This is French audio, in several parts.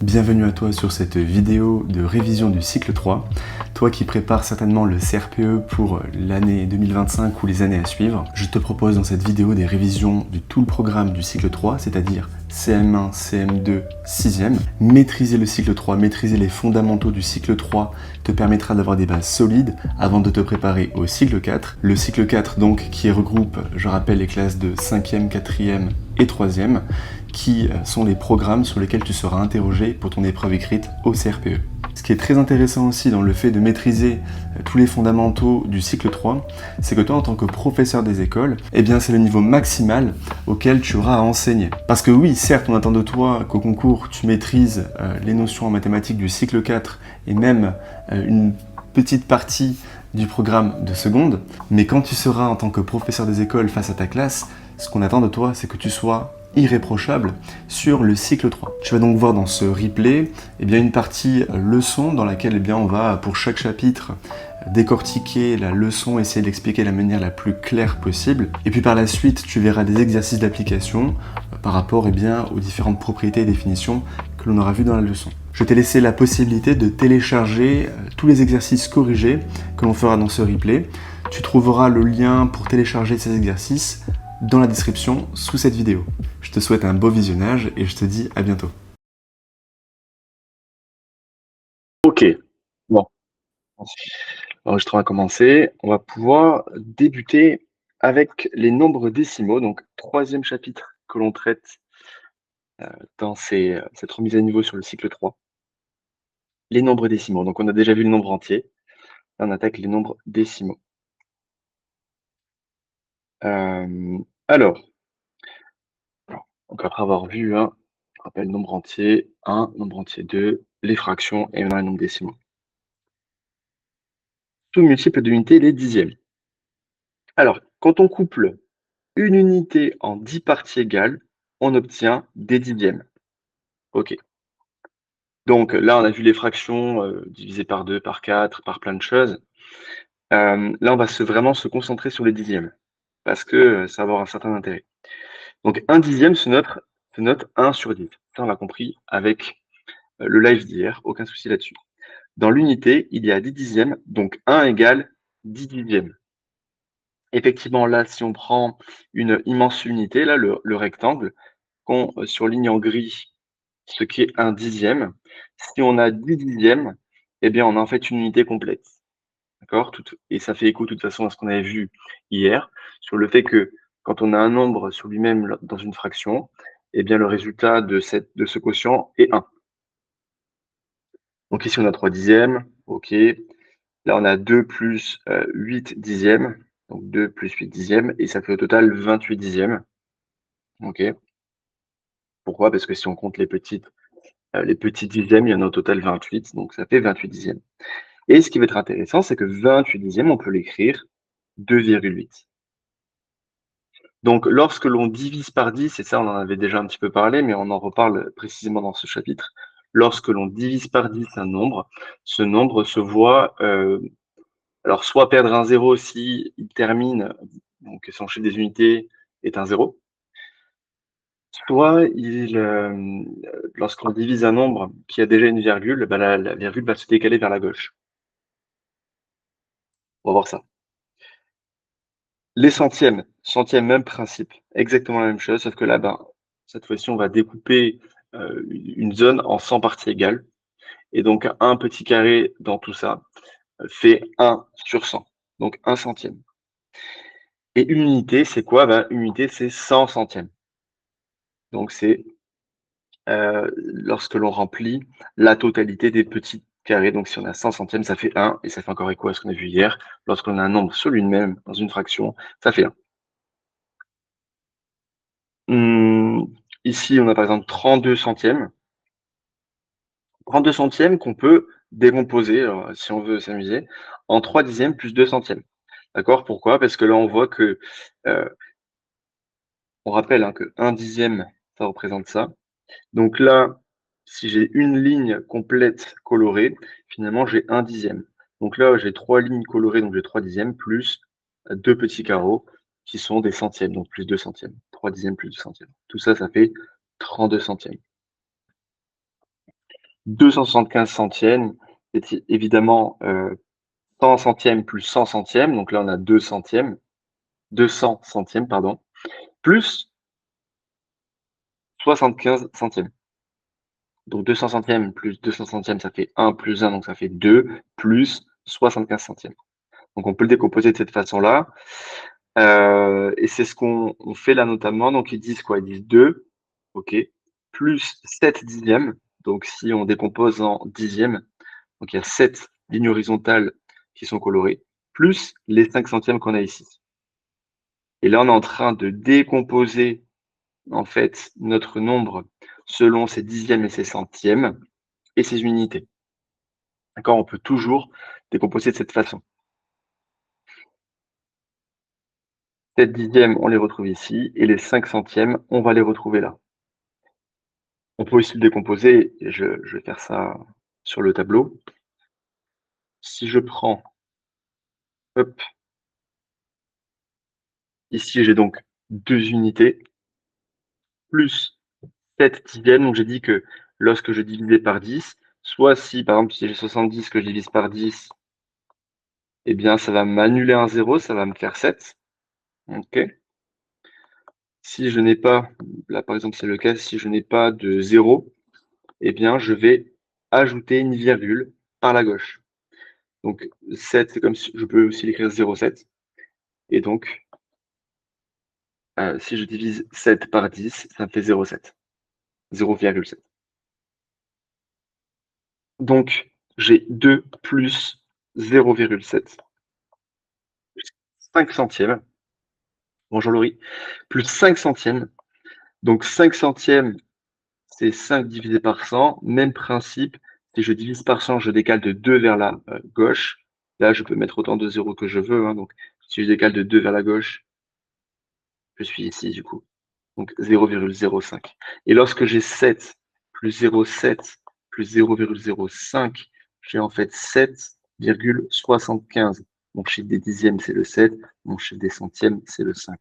Bienvenue à toi sur cette vidéo de révision du cycle 3. Toi qui prépares certainement le CRPE pour l'année 2025 ou les années à suivre, je te propose dans cette vidéo des révisions de tout le programme du cycle 3, c'est-à-dire CM1, CM2, 6e. Maîtriser le cycle 3, maîtriser les fondamentaux du cycle 3 te permettra d'avoir des bases solides avant de te préparer au cycle 4. Le cycle 4 donc qui regroupe, je rappelle, les classes de 5e, 4e et 3e, qui sont les programmes sur lesquels tu seras interrogé pour ton épreuve écrite au CRPE. Ce qui est très intéressant aussi dans le fait de maîtriser tous les fondamentaux du cycle 3, c'est que toi, en tant que professeur des écoles, eh bien, c'est le niveau maximal auquel tu auras à enseigner. Parce que oui, certes, on attend de toi qu'au concours, tu maîtrises les notions en mathématiques du cycle 4 et même une petite partie du programme de seconde, mais quand tu seras en tant que professeur des écoles face à ta classe, ce qu'on attend de toi, c'est que tu sois irréprochable sur le cycle 3. Tu vas donc voir dans ce replay une partie leçon dans laquelle on va pour chaque chapitre décortiquer la leçon, essayer de l'expliquer de la manière la plus claire possible. Et puis par la suite, tu verras des exercices d'application par rapport aux différentes propriétés et définitions que l'on aura vues dans la leçon. Je t'ai laissé la possibilité de télécharger tous les exercices corrigés que l'on fera dans ce replay. Tu trouveras le lien pour télécharger ces exercices dans la description sous cette vidéo. Je te souhaite un beau visionnage et je te dis à bientôt. Ok, bon, l'enregistrement a commencé. On va pouvoir débuter avec les nombres décimaux, donc troisième chapitre que l'on traite dans cette remise à niveau sur le cycle 3. Les nombres décimaux, donc on a déjà vu le nombre entier, là on attaque les nombres décimaux. Alors, donc après avoir vu, je rappelle nombre entier 1, nombre entier 2, les fractions et maintenant les nombres décimaux. Tout multiple d'unité, les dixièmes. Alors, quand on couple une unité en 10 parties égales, on obtient des dixièmes. Ok. Donc là, on a vu les fractions divisées par 2, par 4, par plein de choses. Là, on va vraiment se concentrer sur les dixièmes, parce que ça va avoir un certain intérêt. Donc, un dixième se note 1 sur 10. Ça, on l'a compris avec le live d'hier, aucun souci là-dessus. Dans l'unité, il y a 10 dixièmes, donc 1 égale 10 dixièmes. Effectivement, là, si on prend une immense unité, là, le rectangle, qu'on surligne en gris ce qui est un dixième, si on a 10 dixièmes, eh bien, on a en fait une unité complète. D'accord? Et ça fait écho de toute façon à ce qu'on avait vu hier, sur le fait que quand on a un nombre sur lui-même dans une fraction, eh bien, le résultat de ce quotient est 1. Donc ici, on a 3 dixièmes, ok. Là, on a 2 plus 8 dixièmes, donc 2 plus 8 dixièmes, et ça fait au total 28 dixièmes. Ok. Pourquoi? Parce que si on compte les petits dixièmes, il y en a au total 28, donc ça fait 28 dixièmes. Et ce qui va être intéressant, c'est que 28 dixièmes, on peut l'écrire 2,8. Donc lorsque l'on divise par 10, et ça on en avait déjà un petit peu parlé, mais on en reparle précisément dans ce chapitre, lorsque l'on divise par 10 un nombre, ce nombre se voit alors soit perdre un 0 si il termine, donc son chiffre des unités est un 0, soit lorsqu'on divise un nombre qui a déjà une virgule, la virgule va se décaler vers la gauche. On va voir ça. Les centièmes, même principe, exactement la même chose, sauf que là, cette fois-ci, on va découper une zone en 100 parties égales. Et donc, un petit carré dans tout ça fait 1 sur 100, donc 1 centième. Et une unité, c'est quoi? Une unité, c'est 100 centièmes. Donc, c'est lorsque l'on remplit la totalité des petits carrés. Donc, si on a 100 centièmes, ça fait 1, et ça fait encore écho à ce qu'on a vu hier. Lorsqu'on a un nombre sur lui-même dans une fraction, ça fait 1. Ici, on a par exemple 32 centièmes. 32 centièmes qu'on peut décomposer, alors, si on veut s'amuser, en 3 dixièmes plus 2 centièmes. D'accord? Pourquoi? Parce que là, on voit que, on rappelle que 1 dixième, ça représente ça. Donc là, si j'ai une ligne complète colorée, finalement, j'ai 1 dixième. Donc là, j'ai 3 lignes colorées, donc j'ai 3 dixièmes, plus 2 petits carreaux qui sont des centièmes, donc plus 2 centièmes. 3 dixièmes plus 2 centièmes. Tout ça, ça fait 32 centièmes. 275 centièmes, c'est évidemment 100 centièmes plus 100 centièmes, donc là on a 2 centièmes, 200 centièmes, pardon, plus 75 centièmes. Donc 200 centièmes plus 200 centièmes, ça fait 1 plus 1, donc ça fait 2, plus 75 centièmes. Donc on peut le décomposer de cette façon-là. Et c'est ce qu'on fait là notamment. Donc ils disent quoi? Ils disent 2, ok, plus 7 dixièmes. Donc si on décompose en dixièmes, donc il y a 7 lignes horizontales qui sont colorées, plus les 5 centièmes qu'on a ici. Et là, on est en train de décomposer en fait notre nombre selon ses dixièmes et ses centièmes et ses unités. D'accord? On peut toujours décomposer de cette façon. 7 dixièmes, on les retrouve ici, et les 5 centièmes, on va les retrouver là. On peut aussi le décomposer, et je vais faire ça sur le tableau. Si je prends, hop, ici j'ai donc 2 unités, plus 7 dixièmes, donc j'ai dit que lorsque je divisais par 10, soit si par exemple si j'ai 70 que je divise par 10, eh bien ça va m'annuler un 0, ça va me faire 7. Ok. Si je n'ai pas, là par exemple c'est le cas, si je n'ai pas de 0, eh bien je vais ajouter une virgule par la gauche. Donc 7, c'est comme si je peux aussi l'écrire 0,7. Et donc, si je divise 7 par 10, ça me fait 0,7. 0,7. Donc, j'ai 2 plus 0,7. 5 centièmes. Bonjour Laurie. Plus 5 centièmes. Donc 5 centièmes, c'est 5 divisé par 100. Même principe. Si je divise par 100, je décale de 2 vers la gauche. Là, je peux mettre autant de zéros que je veux. Hein. Donc, si je décale de 2 vers la gauche, je suis ici du coup. Donc 0,05. Et lorsque j'ai 7 plus 0,7 plus 0,05, j'ai en fait 7,75. Mon chiffre des dixièmes, c'est le 7. Mon chiffre des centièmes, c'est le 5.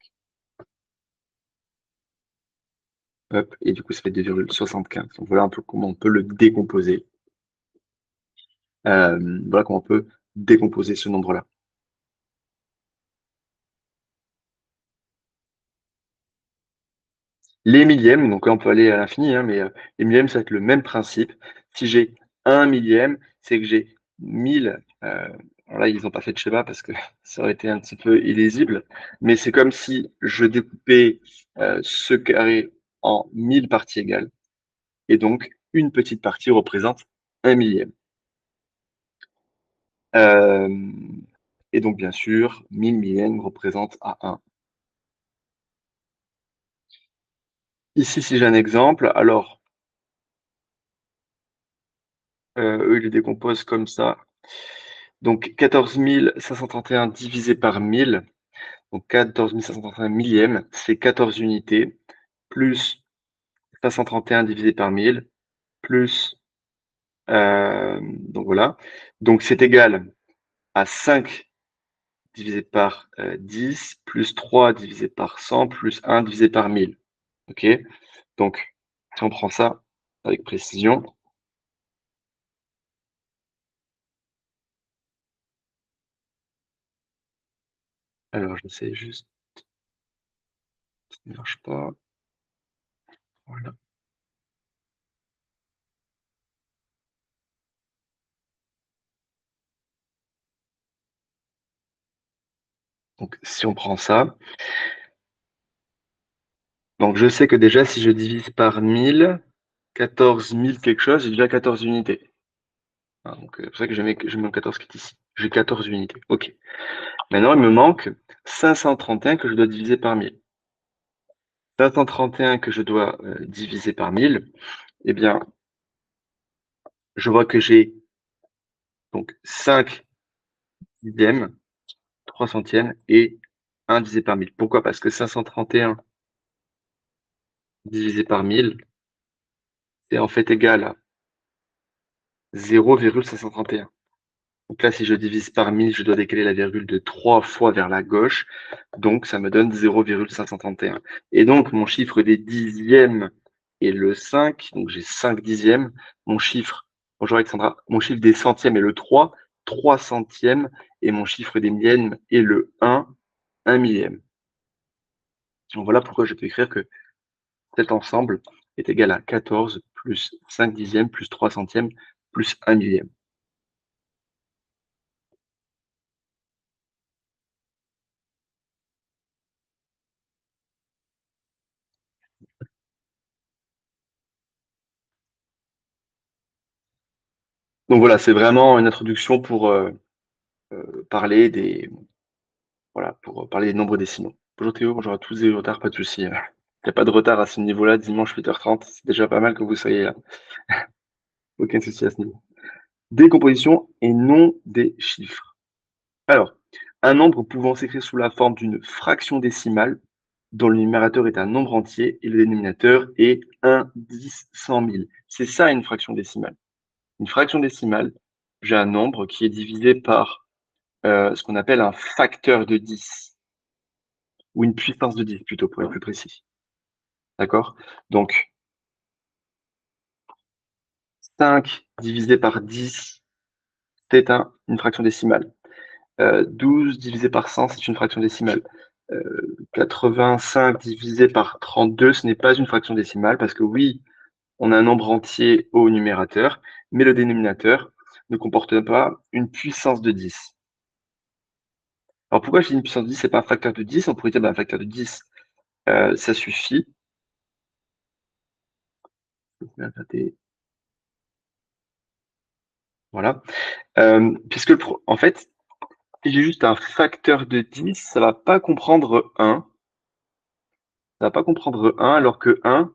Hop, et du coup, ça fait 2,75. Donc voilà un peu comment on peut le décomposer. Voilà comment on peut décomposer ce nombre-là. Les millièmes, donc là on peut aller à l'infini, hein, mais les millièmes, ça va être le même principe. Si j'ai 1 millième, c'est que j'ai 1000. Alors là, ils n'ont pas fait de schéma parce que ça aurait été un petit peu illisible, mais c'est comme si je découpais ce carré en 1000 parties égales, et donc une petite partie représente 1 millième. Et donc bien sûr, 1000 millièmes représente à 1. Ici, si j'ai un exemple, alors eux, ils le décomposent comme ça. Donc 14 531 divisé par 1000, donc 14 531 millièmes, c'est 14 unités, plus 531 divisé par 1000, plus, donc voilà, donc c'est égal à 5 divisé par 10, plus 3 divisé par 100, plus 1 divisé par 1000. Ok. Donc, si on prend ça avec précision, alors j'essaie juste, ça ne marche pas, voilà. Donc, si on prend ça, donc je sais que déjà, si je divise par 1000, 14 000 quelque chose, j'ai déjà 14 unités. Ah, donc, c'est pour ça que je mets 14 qui est ici. J'ai 14 unités. OK. Maintenant, il me manque 531 que je dois diviser par 1000. 531 que je dois diviser par 1000, eh bien, je vois que j'ai donc 5 dixièmes, 3 centièmes et 1 divisé par 1000. Pourquoi? Parce que 531 divisé par 1000, c'est en fait égal à 0,531. Donc là, si je divise par 1000, je dois décaler la virgule de 3 fois vers la gauche. Donc, ça me donne 0,531. Et donc, mon chiffre des dixièmes est le 5. Donc, j'ai 5 dixièmes. Mon chiffre Bonjour Alexandra. Mon chiffre des centièmes est le 3 centièmes, et mon chiffre des millièmes est le 1 millième. Donc voilà pourquoi je peux écrire que cet ensemble est égal à 14 plus 5 dixièmes plus 3 centièmes plus 1 millième. Donc voilà, c'est vraiment une introduction pour parler des parler des nombres décimaux. Bonjour Théo, bonjour à tous et retard, pas de souci. Il n'y a pas de retard à ce niveau-là, dimanche 8h30, c'est déjà pas mal que vous soyez là. Aucun souci à ce niveau. Décomposition et nom des chiffres. Alors, un nombre pouvant s'écrire sous la forme d'une fraction décimale, dont le numérateur est un nombre entier et le dénominateur est 1, 10, 100 000. C'est ça une fraction décimale. Une fraction décimale, j'ai un nombre qui est divisé par ce qu'on appelle un facteur de 10, ou une puissance de 10 plutôt, pour être plus précis. D'accord? Donc, 5 divisé par 10, c'est une fraction décimale. 12 divisé par 100, c'est une fraction décimale. 85 divisé par 32, ce n'est pas une fraction décimale parce que oui, on a un nombre entier au numérateur, mais le dénominateur ne comporte pas une puissance de 10. Alors pourquoi je dis une puissance de 10, c'est pas un facteur de 10? On pourrait dire un facteur de 10, ça suffit. Voilà. Puisque en fait, si j'ai juste un facteur de 10, ça va pas comprendre 1. Ça va pas comprendre 1, alors que 1,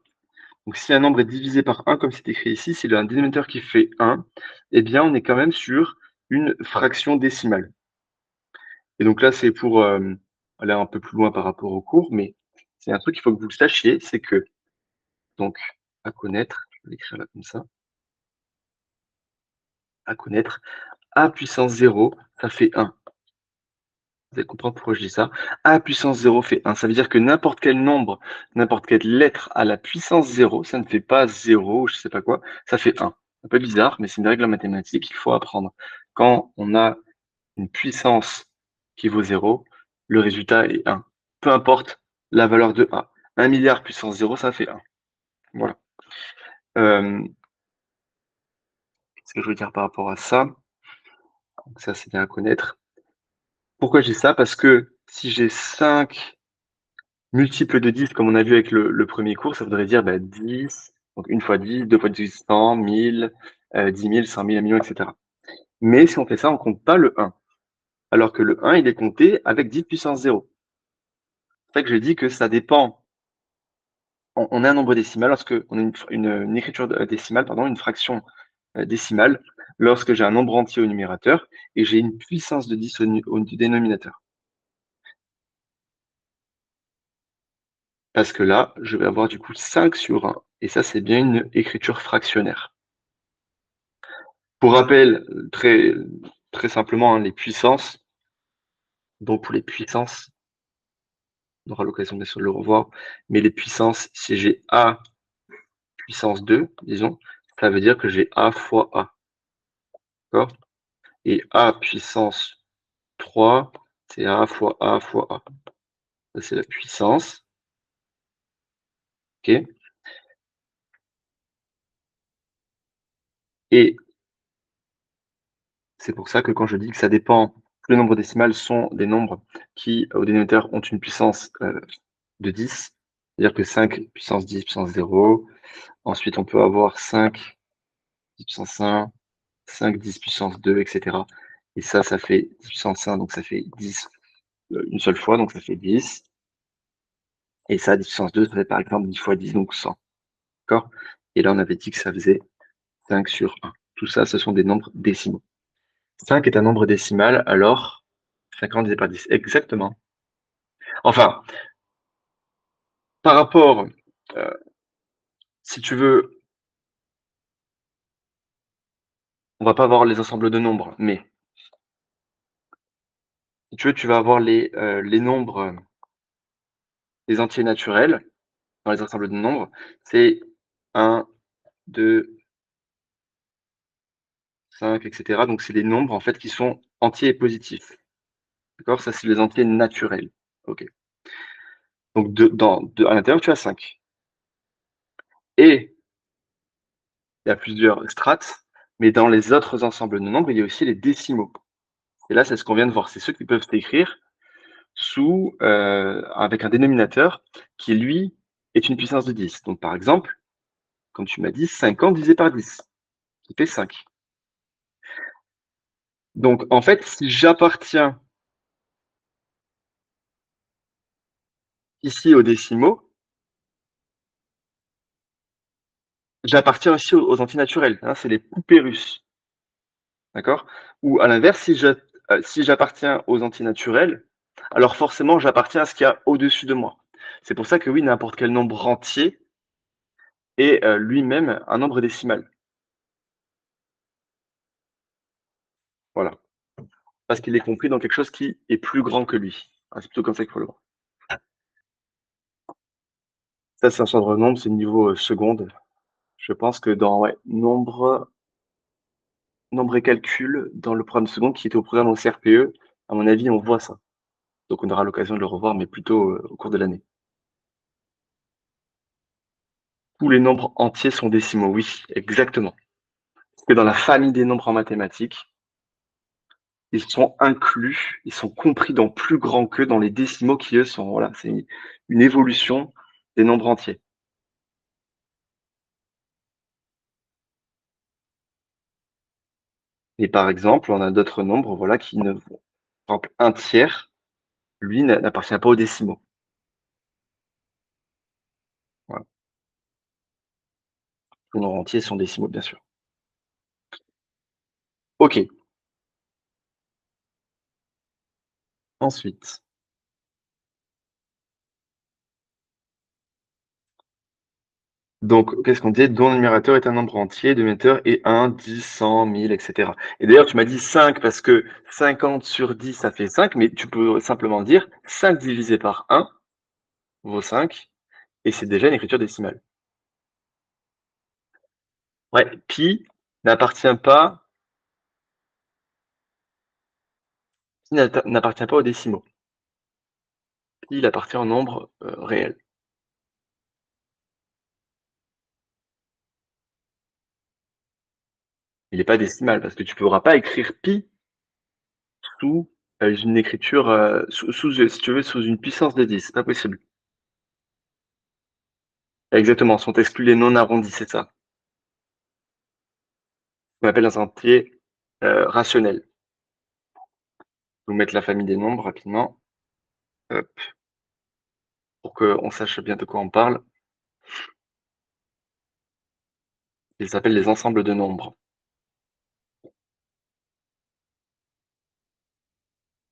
donc si un nombre est divisé par 1, comme c'est écrit ici, s'il a un dénominateur qui fait 1, eh bien, on est quand même sur une fraction décimale. Et donc là, c'est pour aller un peu plus loin par rapport au cours, mais c'est un truc qu'il faut que vous le sachiez, c'est que, donc, à connaître, je vais l'écrire là comme ça, à connaître, a puissance 0, ça fait 1. Vous allez comprendre pourquoi je dis ça. A puissance 0 fait 1. Ça veut dire que n'importe quel nombre, n'importe quelle lettre à la puissance 0, ça ne fait pas 0 ou je sais pas quoi, ça fait 1. Un peu bizarre, mais c'est une règle mathématique qu'il faut apprendre. Quand on a une puissance qui vaut 0, le résultat est 1. Peu importe la valeur de A. 1 milliard puissance 0, ça fait 1. Voilà. Qu'est-ce que je veux dire par rapport à ça? Donc ça, c'est bien à connaître. Pourquoi j'ai ça? Parce que si j'ai 5 multiples de 10, comme on a vu avec le premier cours, ça voudrait dire 10, donc 1 fois 10, 2 fois 10, 100, 1000, 10 000, 100 000, 1 million, etc. Mais si on fait ça, on ne compte pas le 1. Alors que le 1, il est compté avec 10 puissance 0. C'est vrai que je dis que ça dépend. On a un nombre décimal lorsque on a une écriture décimale, pardon, une fraction décimale, lorsque j'ai un nombre entier au numérateur et j'ai une puissance de 10 au dénominateur. Parce que là, je vais avoir du coup 5 sur 1. Et ça, c'est bien une écriture fractionnaire. Pour rappel, très simplement, les puissances, donc pour les puissances, on aura l'occasion bien sûr de le revoir, mais les puissances, si j'ai A puissance 2, disons, ça veut dire que j'ai A fois A. D'accord? Et A puissance 3, c'est A fois A fois A. Ça, c'est la puissance. OK? Et c'est pour ça que quand je dis que ça dépend, les nombres décimales sont des nombres qui, au dénominateur, ont une puissance de 10. C'est-à-dire que 5 puissance 10 puissance 0. Ensuite, on peut avoir 5 10 puissance 1, 5 10 puissance 2, etc. Et ça fait 10 puissance 1, donc ça fait 10 une seule fois, donc ça fait 10. Et ça, 10 puissance 2, ça fait par exemple 10 fois 10, donc 100. D'accord? Et là, on avait dit que ça faisait 5 sur 1. Tout ça, ce sont des nombres décimaux. 5 est un nombre décimal, alors 50 divisé par 10. Exactement. Enfin, par rapport, si tu veux, on va pas avoir les ensembles de nombres, mais si tu veux, tu vas avoir les nombres, les entiers naturels dans les ensembles de nombres. C'est 1, 2, 5, etc. Donc, c'est les nombres, en fait, qui sont entiers et positifs. D'accord? Ça, c'est les entiers naturels. OK. Donc, à l'intérieur, tu as 5. Et il y a plusieurs strates, mais dans les autres ensembles de nombres, il y a aussi les décimaux. Et là, c'est ce qu'on vient de voir. C'est ceux qui peuvent s'écrire avec un dénominateur qui, lui, est une puissance de 10. Donc, par exemple, comme tu m'as dit, 50 divisé par 10, qui fait 5. Donc, en fait, si j'appartiens ici aux décimaux, j'appartiens aussi aux antinaturels. Hein, c'est les poupées russes. D'accord? Ou à l'inverse, si j'appartiens aux antinaturels, alors forcément, j'appartiens à ce qu'il y a au-dessus de moi. C'est pour ça que oui, n'importe quel nombre entier est lui-même un nombre décimal. Voilà. Parce qu'il est compris dans quelque chose qui est plus grand que lui. Ah, c'est plutôt comme ça qu'il faut le voir. Ça, c'est un ordre de nombre, c'est niveau seconde. Je pense que dans nombre et calcul, dans le programme de seconde qui était au programme au CRPE, à mon avis, on voit ça. Donc on aura l'occasion de le revoir, mais plutôt au cours de l'année. Tous les nombres entiers sont décimaux, oui, exactement. Parce que dans la famille des nombres en mathématiques, ils sont inclus, ils sont compris dans plus grand que dans les décimaux qui, eux, sont, voilà, c'est une évolution des nombres entiers. Et par exemple, on a d'autres nombres, voilà, qui ne, par exemple, un tiers, lui, n'appartient pas aux décimaux. Voilà. Les nombres entiers sont décimaux, bien sûr. OK. Ensuite. Donc, qu'est-ce qu'on disait? Dont le numérateur est un nombre entier, dénominateur est 1, 10, 100, 1000, etc. Et d'ailleurs, tu m'as dit 5 parce que 50 sur 10, ça fait 5, mais tu peux simplement dire 5 divisé par 1 vaut 5, et c'est déjà une écriture décimale. Ouais, pi n'appartient pas aux décimaux. Pi, il appartient au nombre réel. Il n'est pas décimal parce que tu ne pourras pas écrire pi sous une écriture, si tu veux, sous une puissance de 10. C'est pas possible. Exactement, sont exclus les non arrondis, c'est ça. On appelle un entier rationnel. Je vais vous mettre la famille des nombres rapidement, hop, pour qu'on sache bien de quoi on parle. Ils s'appellent les ensembles de nombres.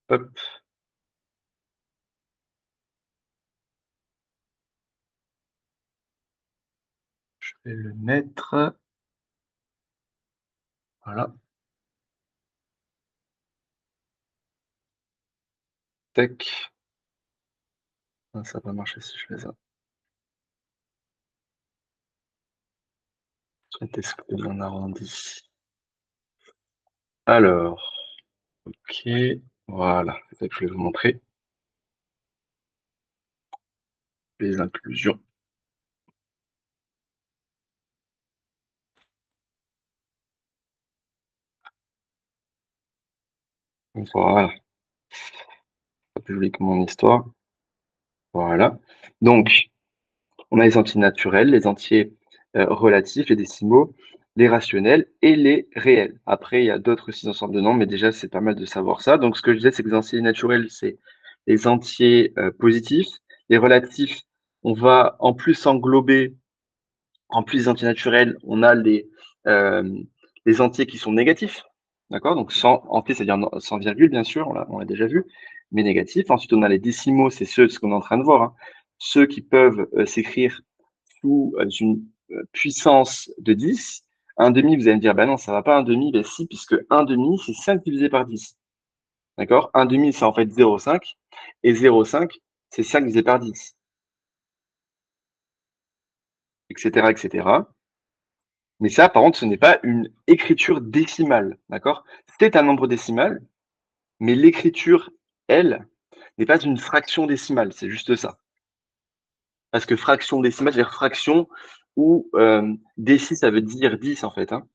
Hop. Je vais le mettre. Voilà. Tac. Ah, ça va pas marcher si je fais ça. Est-ce que l'on arrondit? Alors, ok, voilà, c'est ça que je vais vous montrer. Les inclusions. Voilà, pas plus joli que mon histoire. Voilà. Donc, on a les entiers naturels, les entiers relatifs, les décimaux, les rationnels et les réels. Après, il y a d'autres aussi ensembles de nombres, mais déjà, c'est pas mal de savoir ça. Donc, ce que je disais, c'est que les entiers naturels, c'est les entiers positifs. Les relatifs, on va en plus englober, en plus des entiers naturels, on a euh, les entiers qui sont négatifs. D'accord? Donc, sans entier, c'est-à-dire sans virgule, bien sûr, on l'a déjà vu, mais négatif. Ensuite, on a les décimaux, c'est ce qu'on est en train de voir, hein. Ceux qui peuvent s'écrire sous une puissance de 10. Un demi, vous allez me dire, bah non, ça va pas un demi. Ben si, puisque un demi, c'est 5 divisé par 10. D'accord? Un demi, c'est en fait 0,5. Et 0,5, c'est 5 divisé par 10. Etc., etc. Mais ça, par contre, ce n'est pas une écriture décimale, d'accord? C'est un nombre décimal, mais l'écriture, elle, n'est pas une fraction décimale, c'est juste ça. Parce que fraction décimale, c'est-à-dire fraction où déci, ça veut dire 10 en fait, hein,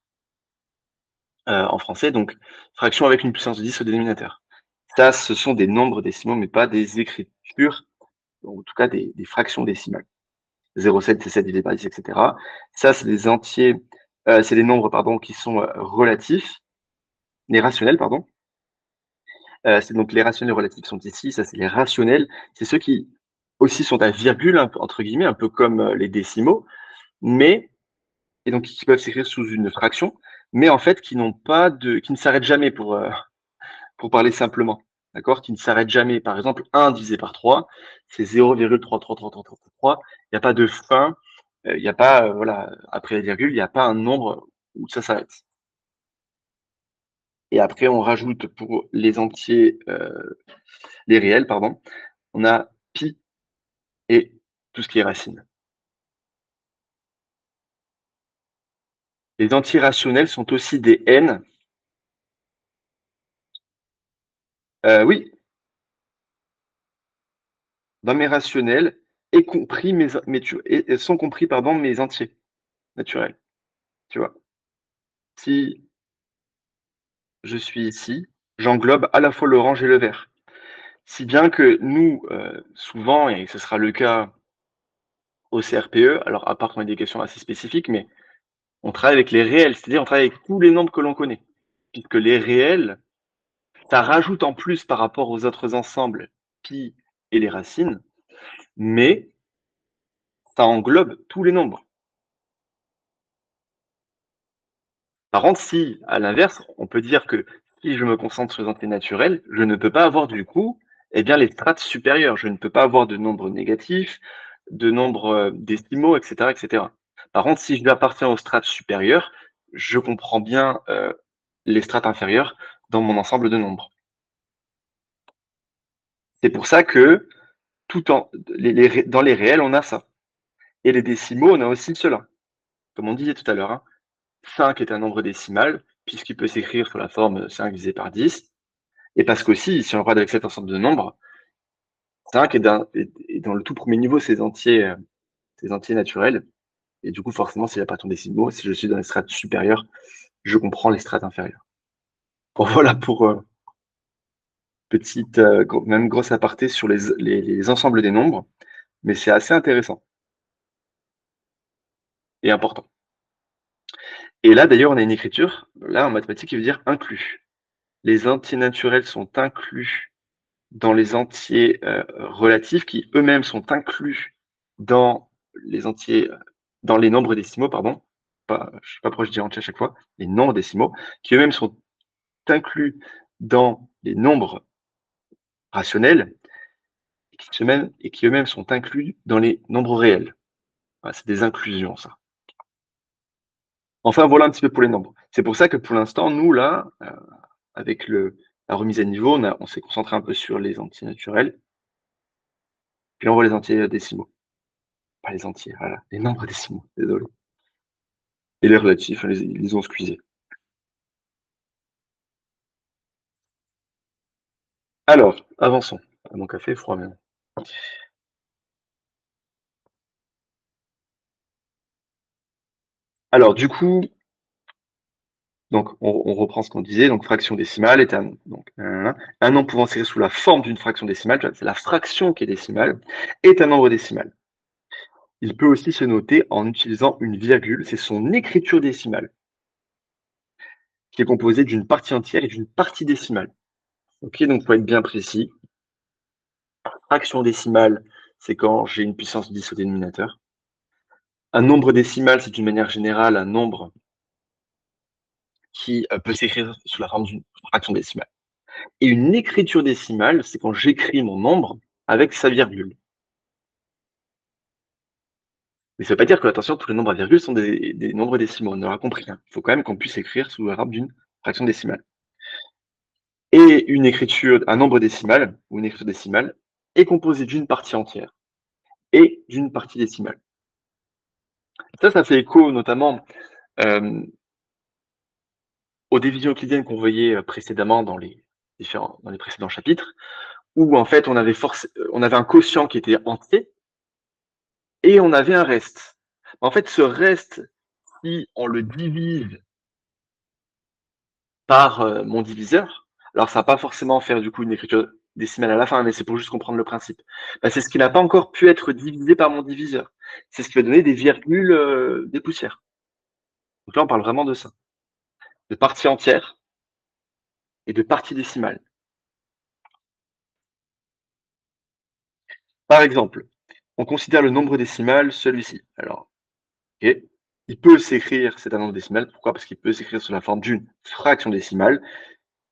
en français, donc fraction avec une puissance de 10 au dénominateur. Ça, ce sont des nombres décimaux, mais pas des écritures, ou en tout cas des fractions décimales. 0,7, c'est 7 divisé par 10, etc. Ça, c'est des entiers, c'est des nombres pardon, qui sont relatifs, les rationnels, pardon. C'est donc les rationnels relatifs sont ici, ça c'est les rationnels, c'est ceux qui aussi sont à virgule, entre guillemets, un peu comme les décimaux, mais et donc qui peuvent s'écrire sous une fraction, mais en fait qui n'ont pas de, qui ne s'arrêtent jamais pour parler simplement, d'accord, qui ne s'arrêtent jamais. Par exemple, 1 divisé par 3, c'est 0,33333. Il n'y a pas de fin, il n'y a pas, voilà, après la virgule, il n'y a pas un nombre où ça s'arrête. Et après, on rajoute pour les entiers, les réels, pardon, on a pi et tout ce qui est racine. Les entiers rationnels sont aussi des n. Oui, dans mes rationnels, y compris sont compris pardon, mes entiers naturels. Tu vois? Si je suis ici, j'englobe à la fois l'orange et le vert. Si bien que nous, souvent, et ce sera le cas au CRPE, alors à part quand il y a des questions assez spécifiques, mais on travaille avec les réels, c'est-à-dire on travaille avec tous les nombres que l'on connaît. Puisque les réels, ça rajoute en plus par rapport aux autres ensembles, pi et les racines, mais ça englobe tous les nombres. Par contre, si, à l'inverse, on peut dire que si je me concentre sur les entiers naturels, je ne peux pas avoir du coup, eh bien, les strates supérieures. Je ne peux pas avoir de nombres négatifs, de nombres décimaux, etc., etc. Par contre, si je appartiens aux strates supérieures, je comprends bien les strates inférieures dans mon ensemble de nombres. C'est pour ça que dans les réels, on a ça. Et les décimaux, on a aussi cela. Comme on disait tout à l'heure, hein. 5 est un nombre décimal, puisqu'il peut s'écrire sous la forme 5 divisé par 10. Et parce qu'aussi, si on regarde avec cet ensemble de nombres, 5 est dans le tout premier niveau ces entiers naturels. Et du coup, forcément, s'il n'y a pas ton décimaux, si je suis dans les strates supérieures, je comprends les strates inférieures. Bon, voilà pour petite, même grosse aparté sur les ensembles des nombres, mais c'est assez intéressant et important. Et là, d'ailleurs, on a une écriture, là, en mathématiques, qui veut dire inclus. Les entiers naturels sont inclus dans les entiers relatifs, qui eux-mêmes sont inclus dans dans les nombres décimaux, pardon. Je sais pas pourquoi je dis entier à chaque fois, les nombres décimaux, qui eux-mêmes sont inclus dans les nombres rationnels, et qui eux-mêmes sont inclus dans les nombres réels. Voilà, c'est des inclusions, ça. Enfin, voilà un petit peu pour les nombres. C'est pour ça que pour l'instant, nous, là, avec la remise à niveau, on s'est concentré un peu sur les entiers naturels, puis on voit les entiers décimaux. Pas les entiers, voilà, les nombres décimaux, désolé. Et les relatifs, ils les ont squeezés. Alors, avançons. Mon café est froid même. Alors, du coup, donc on reprend ce qu'on disait. Donc, fraction décimale est un nombre pouvant s'écrire sous la forme d'une fraction décimale, c'est la fraction qui est décimale, est un nombre décimal. Il peut aussi se noter en utilisant une virgule, c'est son écriture décimale, qui est composée d'une partie entière et d'une partie décimale. Ok, donc il faut être bien précis. Fraction décimale, c'est quand j'ai une puissance 10 au dénominateur. Un nombre décimal, c'est d'une manière générale un nombre qui peut s'écrire sous la forme d'une fraction décimale. Et une écriture décimale, c'est quand j'écris mon nombre avec sa virgule. Mais ça ne veut pas dire que, attention, tous les nombres à virgule sont des nombres décimaux, on aura compris. Hein. Il faut quand même qu'on puisse écrire sous la forme d'une fraction décimale. Et un nombre décimal, ou une écriture décimale, est composé d'une partie entière et d'une partie décimale. Ça fait écho notamment aux divisions euclidiennes qu'on voyait précédemment dans les précédents chapitres, où en fait on avait un quotient qui était entier et on avait un reste. En fait, ce reste, si on le divise par mon diviseur, alors ça va pas forcément faire du coup une écriture décimale à la fin, mais c'est pour juste comprendre le principe. Bah, c'est ce qui n'a pas encore pu être divisé par mon diviseur. C'est ce qui va donner des virgules, des poussières. Donc là, on parle vraiment de ça, de partie entière et de partie décimale. Par exemple, on considère le nombre décimal, celui-ci. Alors, ok, il peut s'écrire, c'est un nombre décimal. Pourquoi? Parce qu'il peut s'écrire sous la forme d'une fraction décimale.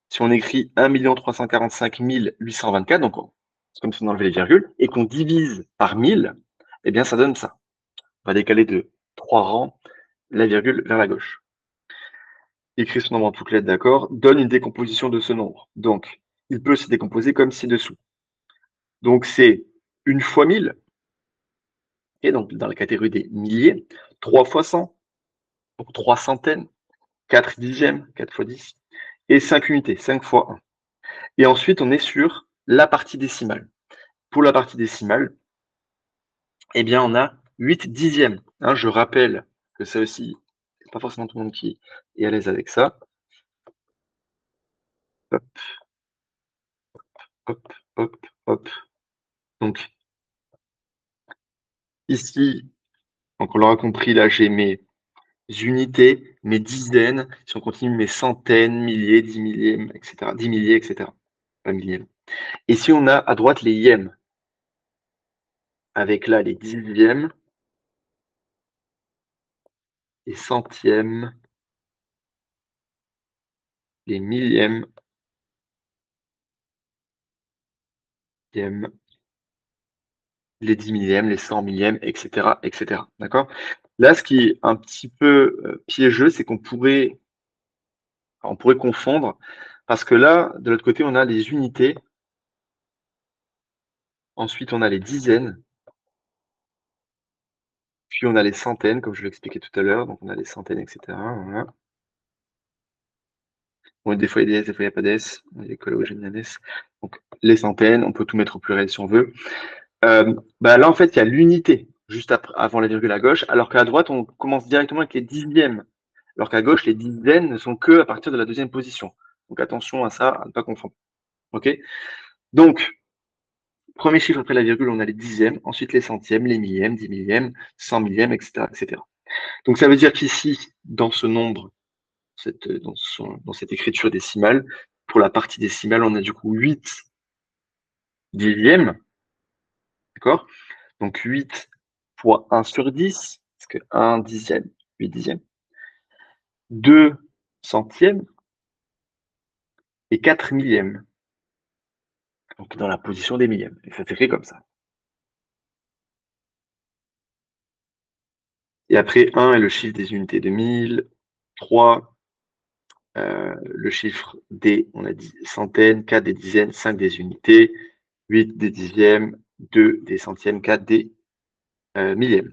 Si on écrit 1 345 824, donc c'est comme si on enlevait les virgules, et qu'on divise par 1000, eh bien ça donne ça. On va décaler de 3 rangs la virgule vers la gauche. Écrire ce nombre en toutes lettres, d'accord, donne une décomposition de ce nombre. Donc, il peut se décomposer comme ci-dessous. Donc, c'est 1 fois 1000, et donc dans la catégorie des milliers, 3 fois 100, donc 3 centaines, 4 dixièmes, 4 fois 10, et 5 unités, 5 fois 1. Et ensuite, on est sur la partie décimale. Pour la partie décimale, eh bien, on a 8 dixièmes. Hein, je rappelle que ça aussi, c'est pas forcément tout le monde qui est à l'aise avec ça. Hop, hop, hop, hop. Donc, ici, donc on l'aura compris, là, j'ai mes unités, mes dizaines. Si on continue, mes centaines, milliers, 10 millièmes, etc. 10 milliers, etc. Pas millièmes. Et si on a à droite les yèmes, avec là les dixièmes, les centièmes, les millièmes, les 10 millièmes, les 100 millièmes, etc., etc. D'accord? Là, ce qui est un petit peu piégeux, c'est qu'on pourrait confondre, parce que là, de l'autre côté, on a les unités, ensuite on a les dizaines, puis on a les centaines, comme je l'expliquais tout à l'heure, donc on a les centaines, etc. Voilà. Bon, des fois il y a des S, des fois il n'y a pas d'S, les collogènes, il y a des S. Donc les centaines, on peut tout mettre au pluriel si on veut. Bah là, en fait, il y a l'unité juste avant la virgule à gauche, alors qu'à droite, on commence directement avec les dixièmes. Alors qu'à gauche, les dizaines ne sont que à partir de la deuxième position. Donc attention à ça, à ne pas confondre. OK? Donc, premier chiffre après la virgule, on a les dixièmes, ensuite les centièmes, les millièmes, 10 millièmes, 100 millièmes, etc., etc. Donc ça veut dire qu'ici, dans ce nombre, dans cette écriture décimale, pour la partie décimale, on a du coup 8 dixièmes. D'accord? Donc 8 fois 1 sur 10, parce que 1 dixième, 8 dixièmes, 2 centièmes et 4 millièmes. Donc dans la position des millièmes. Et ça s'écrit comme ça. Et après, 1 est le chiffre des unités de 1000, 3, le chiffre des, on a dit centaines, 4 des dizaines, 5 des unités, 8 des dixièmes, 2 des centièmes, 4 des millièmes.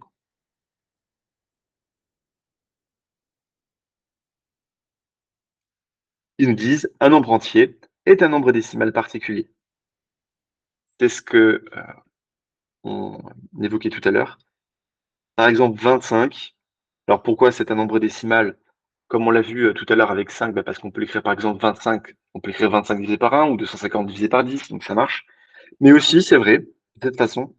Ils nous disent un nombre entier est un nombre décimal particulier. C'est ce que on évoquait tout à l'heure. Par exemple, 25. Alors pourquoi c'est un nombre décimal? Comme on l'a vu tout à l'heure avec 5, parce qu'on peut l'écrire par exemple 25, on peut écrire 25 divisé par 1 ou 250 divisé par 10, donc ça marche. Mais aussi, c'est vrai, de cette façon,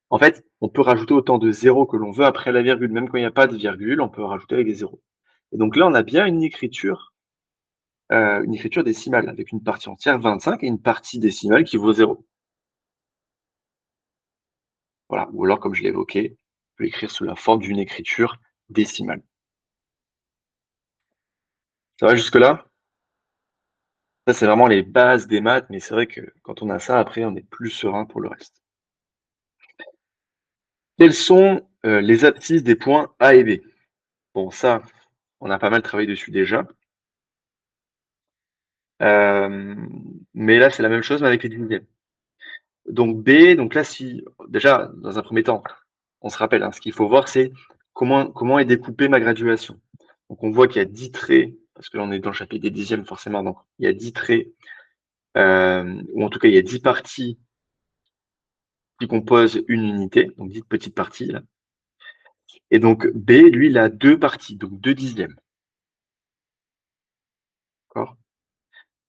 en fait, on peut rajouter autant de zéros que l'on veut après la virgule. Même quand il n'y a pas de virgule, on peut rajouter avec des zéros. Et donc là, on a bien une écriture décimale, avec une partie entière, 25, et une partie décimale qui vaut 0. Voilà. Ou alors, comme je l'ai évoqué, on peut l'écrire sous la forme d'une écriture décimale. Ça va jusque-là? Ça, c'est vraiment les bases des maths, mais c'est vrai que quand on a ça, après, on est plus serein pour le reste. Quelles sont les abscisses des points A et B? Bon, ça, on a pas mal travaillé dessus déjà. Mais là, c'est la même chose, mais avec les dixièmes. Donc B, donc là, si déjà, dans un premier temps, on se rappelle, hein, ce qu'il faut voir, c'est comment est découpée ma graduation? Donc, on voit qu'il y a 10 traits, parce que là, on est dans le chapitre des dixièmes, forcément. Donc, il y a 10 traits, ou en tout cas, il y a 10 parties qui composent une unité, donc 10 petites parties, là. Et donc, B, lui, il a 2 parties, donc 2 dixièmes. D'accord?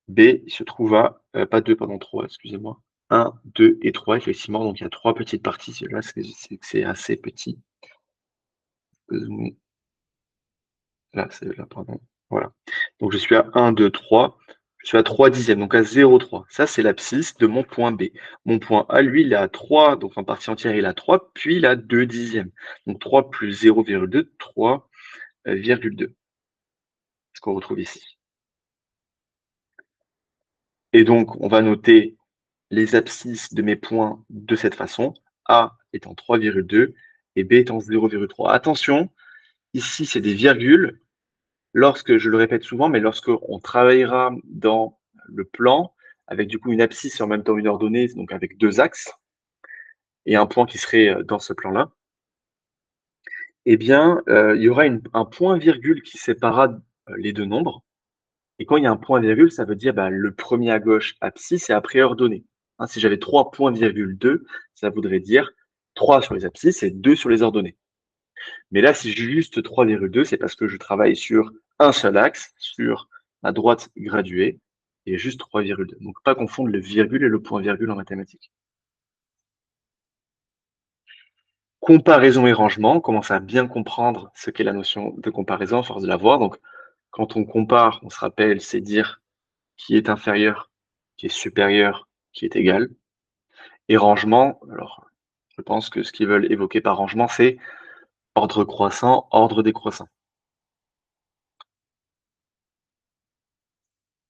B, il se trouve à, pas 2, pardon, 3, excusez-moi. 1, 2 et 3, effectivement. Donc, il y a 3 petites parties. Celui-là, c'est assez petit. Là, c'est là, pardon. Voilà. Donc, je suis à 1, 2, 3. Je suis à 3 dixièmes, donc à 0,3. Ça, c'est l'abscisse de mon point B. Mon point A, lui, il est à 3, donc en partie entière, il a 3, puis il a 2 dixièmes. Donc 3 plus 0,2, 3,2. Ce qu'on retrouve ici. Et donc, on va noter les abscisses de mes points de cette façon. A étant 3,2 et B étant 0,3. Attention, ici, c'est des virgules. Lorsque, je le répète souvent, mais lorsque on travaillera dans le plan, avec du coup une abscisse et en même temps une ordonnée, donc avec 2 axes, et un point qui serait dans ce plan-là, eh bien, il y aura un point-virgule qui séparera les deux nombres. Et quand il y a un point-virgule, ça veut dire le premier à gauche, abscisse, et après ordonnée. Hein, si j'avais 3 points-2, ça voudrait dire 3 sur les abscisses et 2 sur les ordonnées. Mais là, si j'ai juste 3,2, c'est parce que je travaille sur un seul axe, sur ma droite graduée, et juste 3,2. Donc, pas confondre le virgule et le point-virgule en mathématiques. Comparaison et rangement, on commence à bien comprendre ce qu'est la notion de comparaison à force de la voir. Donc, quand on compare, on se rappelle, c'est dire qui est inférieur, qui est supérieur, qui est égal. Et rangement, alors, je pense que ce qu'ils veulent évoquer par rangement, c'est ordre croissant, ordre décroissant.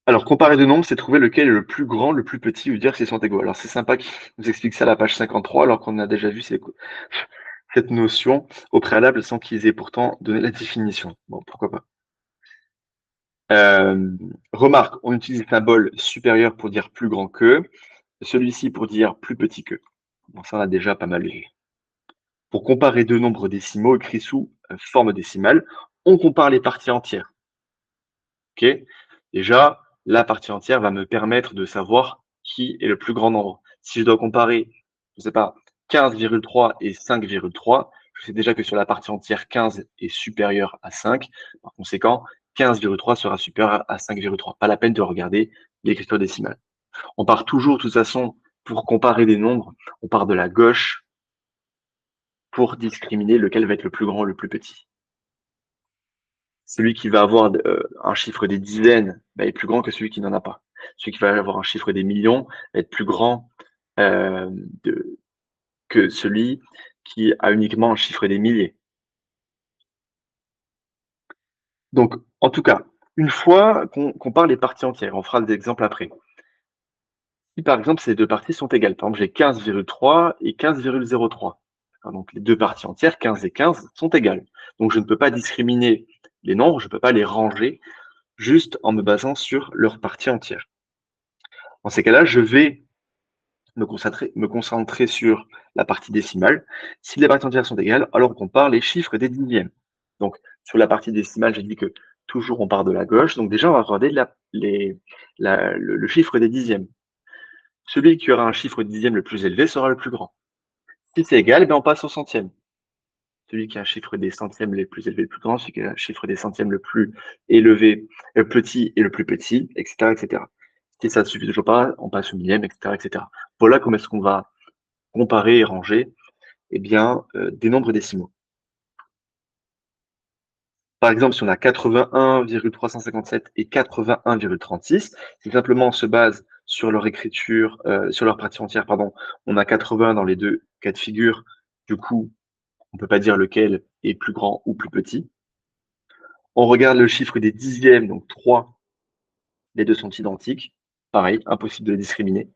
Alors, comparer deux nombres, c'est trouver lequel est le plus grand, le plus petit, ou dire s'ils sont égaux. Alors, c'est sympa qu'ils nous expliquent ça à la page 53, alors qu'on a déjà vu cette notion au préalable sans qu'ils aient pourtant donné la définition. Bon, pourquoi pas. Remarque, on utilise le symbole supérieur pour dire plus grand que, celui-ci pour dire plus petit que. Bon, ça, on a déjà pas mal vu. Pour comparer deux nombres décimaux écrits sous forme décimale, on compare les parties entières. Ok? Déjà, la partie entière va me permettre de savoir qui est le plus grand nombre. Si je dois comparer, je ne sais pas, 15,3 et 5,3, je sais déjà que sur la partie entière, 15 est supérieur à 5. Par conséquent, 15,3 sera supérieur à 5,3. Pas la peine de regarder l'écriture décimale. On part toujours, de toute façon, pour comparer des nombres, on part de la gauche pour discriminer lequel va être le plus grand ou le plus petit. Celui qui va avoir un chiffre des dizaines est plus grand que celui qui n'en a pas. Celui qui va avoir un chiffre des millions va être plus grand euh, que celui qui a uniquement un chiffre des milliers. Donc, en tout cas, une fois qu'on parle des parties entières, on fera des exemples après. Si par exemple ces deux parties sont égales, par exemple j'ai 15,3 et 15,03. Donc les deux parties entières, 15 et 15, sont égales. Donc je ne peux pas discriminer les nombres, je ne peux pas les ranger juste en me basant sur leur partie entière. Dans ces cas-là, je vais me concentrer sur la partie décimale. Si les parties entières sont égales, alors on compare les chiffres des dixièmes. Donc, sur la partie décimale, j'ai dit que toujours on part de la gauche. Donc déjà, on va regarder le chiffre des dixièmes. Celui qui aura un chiffre dixième le plus élevé sera le plus grand. Si c'est égal, on passe au centième. Celui qui a un chiffre des centièmes le plus élevé le plus grand, celui qui a un chiffre des centièmes le plus élevé, le petit et le plus petit, etc., etc. Si ça ne suffit toujours pas, on passe au millième, etc., etc. Voilà comment est-ce qu'on va comparer et ranger des nombres décimaux. Par exemple, si on a 81,357 et 81,36, si simplement on se base sur leur écriture, sur leur partie entière, pardon, on a 80 dans les deux cas de figure, du coup, on ne peut pas dire lequel est plus grand ou plus petit. On regarde le chiffre des dixièmes, donc 3, les deux sont identiques. Pareil, impossible de les discriminer.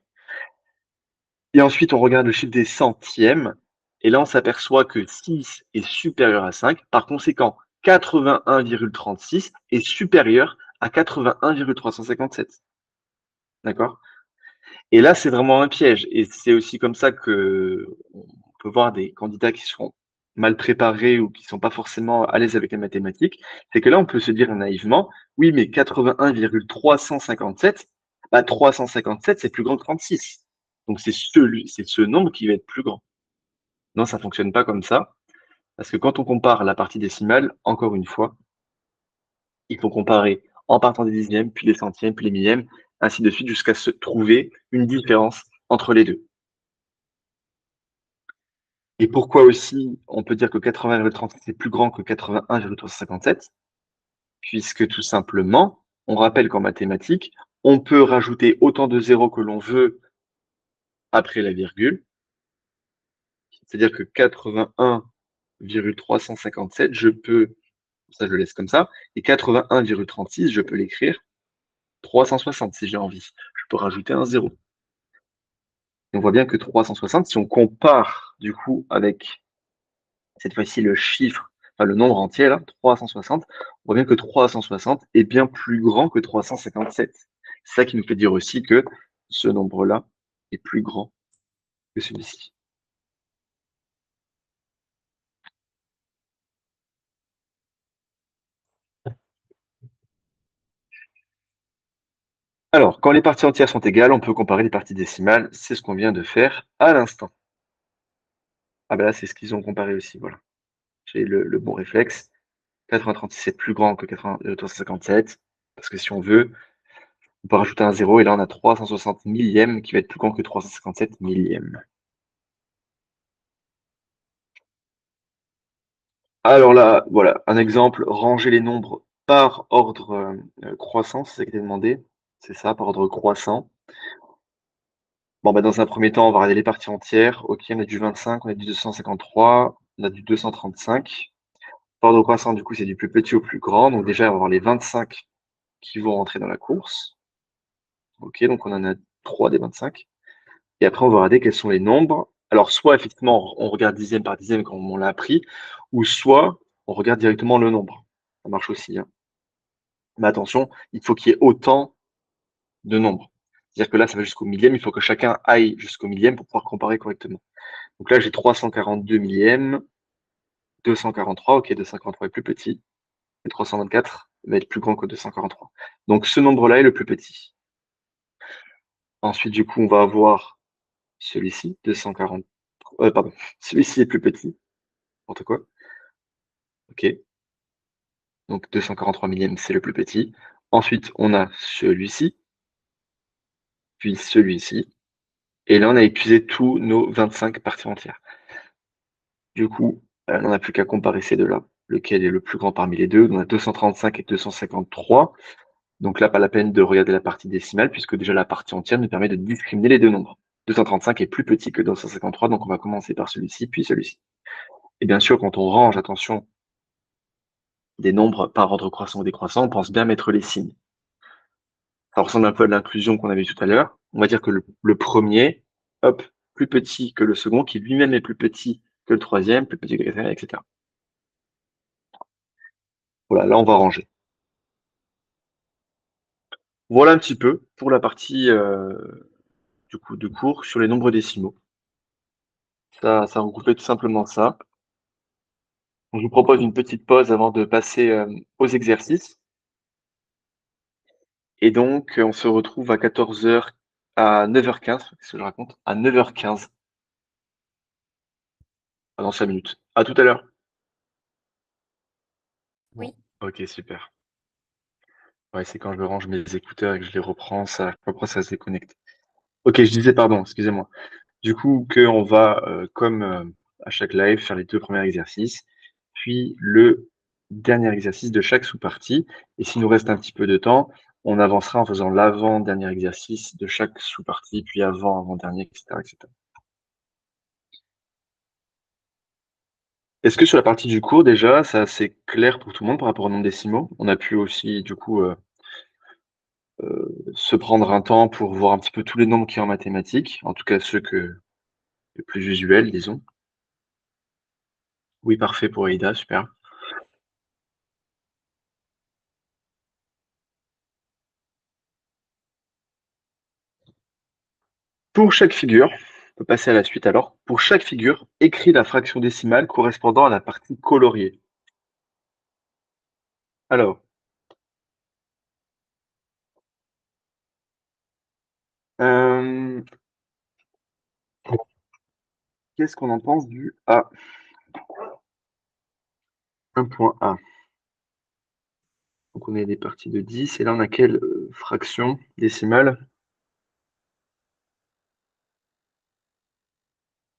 Et ensuite, on regarde le chiffre des centièmes, et là, on s'aperçoit que 6 est supérieur à 5. Par conséquent, 81,36 est supérieur à 81,357. D'accord? Et là, c'est vraiment un piège. Et c'est aussi comme ça que on peut voir des candidats qui seront mal préparés ou qui sont pas forcément à l'aise avec les mathématiques, c'est que là, on peut se dire naïvement, oui, mais 81,357, bah, 357, c'est plus grand que 36. Donc, c'est ce nombre qui va être plus grand. Non, ça fonctionne pas comme ça. Parce que quand on compare la partie décimale, encore une fois, il faut comparer en partant des dixièmes, puis des centièmes, puis les millièmes, ainsi de suite, jusqu'à se trouver une différence entre les deux. Et pourquoi aussi on peut dire que 80,36 est plus grand que 81,357? Puisque tout simplement, on rappelle qu'en mathématiques, on peut rajouter autant de zéros que l'on veut après la virgule. C'est-à-dire que 81,357, je peux, ça je le laisse comme ça, et 81,36, je peux l'écrire 360 si j'ai envie. Je peux rajouter un zéro. Et on voit bien que 360, si on compare du coup avec cette fois-ci le chiffre, enfin le nombre entier, là, 360, on voit bien que 360 est bien plus grand que 357. C'est ça qui nous fait dire aussi que ce nombre-là est plus grand que celui-ci. Alors, quand les parties entières sont égales, on peut comparer les parties décimales. C'est ce qu'on vient de faire à l'instant. Ah ben là, c'est ce qu'ils ont comparé aussi, voilà. J'ai le bon réflexe. 80,36 est plus grand que 357, parce que si on veut, on peut rajouter un zéro, et là on a 360 millièmes qui va être plus grand que 357 millièmes. Alors là, voilà, un exemple, ranger les nombres par ordre croissant, c'est ça qui était demandé. C'est ça, par ordre croissant. Bon, bah, dans un premier temps, on va regarder les parties entières. Ok, on a du 25, on a du 253, on a du 235. Par ordre croissant, du coup, c'est du plus petit au plus grand. Donc déjà, on va avoir les 25 qui vont rentrer dans la course. Ok, donc on en a 3 des 25. Et après, on va regarder quels sont les nombres. Alors, soit effectivement, on regarde dixième par dixième comme on l'a appris, ou soit on regarde directement le nombre. Ça marche aussi, hein. Mais attention, il faut qu'il y ait autant de nombres. C'est-à-dire que là, ça va jusqu'au millième, il faut que chacun aille jusqu'au millième pour pouvoir comparer correctement. Donc là, j'ai 342 millièmes, 243, ok, 243 est plus petit, et 324 va être plus grand que 243. Donc ce nombre-là est le plus petit. Ensuite, du coup, on va avoir celui-ci, 240, pardon, celui-ci est plus petit, n'importe quoi, ok. Donc 243 millièmes, c'est le plus petit. Ensuite, on a celui-ci, puis celui-ci. Et là, on a épuisé tous nos 25 parties entières. Du coup, on n'a plus qu'à comparer ces deux-là. Lequel est le plus grand parmi les deux? On a 235 et 253. Donc là, pas la peine de regarder la partie décimale, puisque déjà la partie entière nous permet de discriminer les deux nombres. 235 est plus petit que 253, donc on va commencer par celui-ci, puis celui-ci. Et bien sûr, quand on range, attention, des nombres par ordre croissant ou décroissant, on pense bien mettre les signes. Ça ressemble un peu à l'inclusion qu'on avait tout à l'heure. On va dire que le premier, hop, plus petit que le second, qui lui-même est plus petit que le troisième, plus petit que le quatrième, etc. Voilà, là on va ranger. Voilà un petit peu pour la partie du coup de cours sur les nombres décimaux. Ça regroupait tout simplement ça. Je vous propose une petite pause avant de passer aux exercices. Et donc, on se retrouve à 14h, à 9h15, qu'est-ce que je raconte? À 9h15, dans 5 minutes. À tout à l'heure. Oui. Ok, super. Ouais, c'est quand je range mes écouteurs et que je les reprends, ça, après ça se déconnecte. Ok, je disais pardon, excusez-moi. Du coup, on va, comme à chaque live, faire les deux premiers exercices, puis le dernier exercice de chaque sous-partie. Et s'il nous reste un petit peu de temps, on avancera en faisant l'avant-dernier exercice de chaque sous-partie, puis avant-dernier, etc., etc. Est-ce que sur la partie du cours, déjà, c'est clair pour tout le monde par rapport au nombre décimaux? On a pu aussi, du coup, se prendre un temps pour voir un petit peu tous les nombres qu'il y a en mathématiques, en tout cas ceux les plus usuels, disons. Oui, parfait pour Aïda, super. Pour chaque figure, peut passer à la suite alors. Pour chaque figure, écris la fraction décimale correspondant à la partie coloriée. Alors, qu'est-ce qu'on en pense du A? 1.A. Donc on est des parties de 10, et là on a quelle fraction décimale?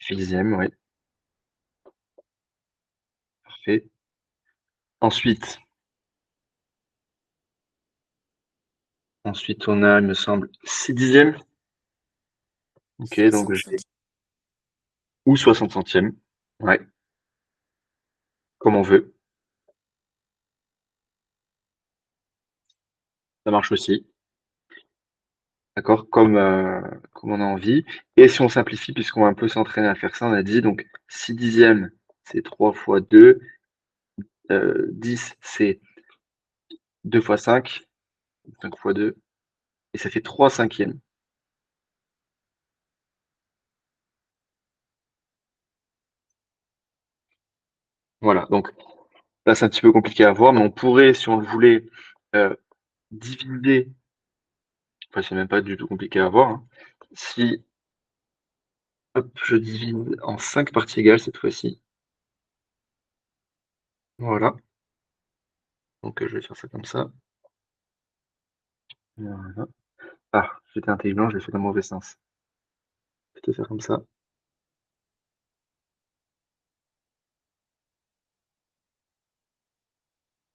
Dixième, oui. Parfait. Ensuite, on a, il me semble, 6 dixièmes. Ok, donc 60 j'ai... centimes. Ou 60 centièmes. Ouais, comme on veut. Ça marche aussi. D'accord, comme on a envie. Et si on simplifie, puisqu'on va un peu s'entraîner à faire ça, on a dit donc 6 dixièmes, c'est 3 fois 2. 10, c'est 2 fois 5. 5 fois 2. Et ça fait 3 cinquièmes. Voilà, donc là c'est un petit peu compliqué à voir, mais on pourrait, si on le voulait, diviser. Enfin, c'est même pas du tout compliqué à voir, hein. Si, hop, je divise en 5 parties égales cette fois-ci. Voilà. Donc je vais faire ça comme ça. Voilà. Ah, j'étais intelligent, je l'ai fait dans le mauvais sens. Je vais faire comme ça.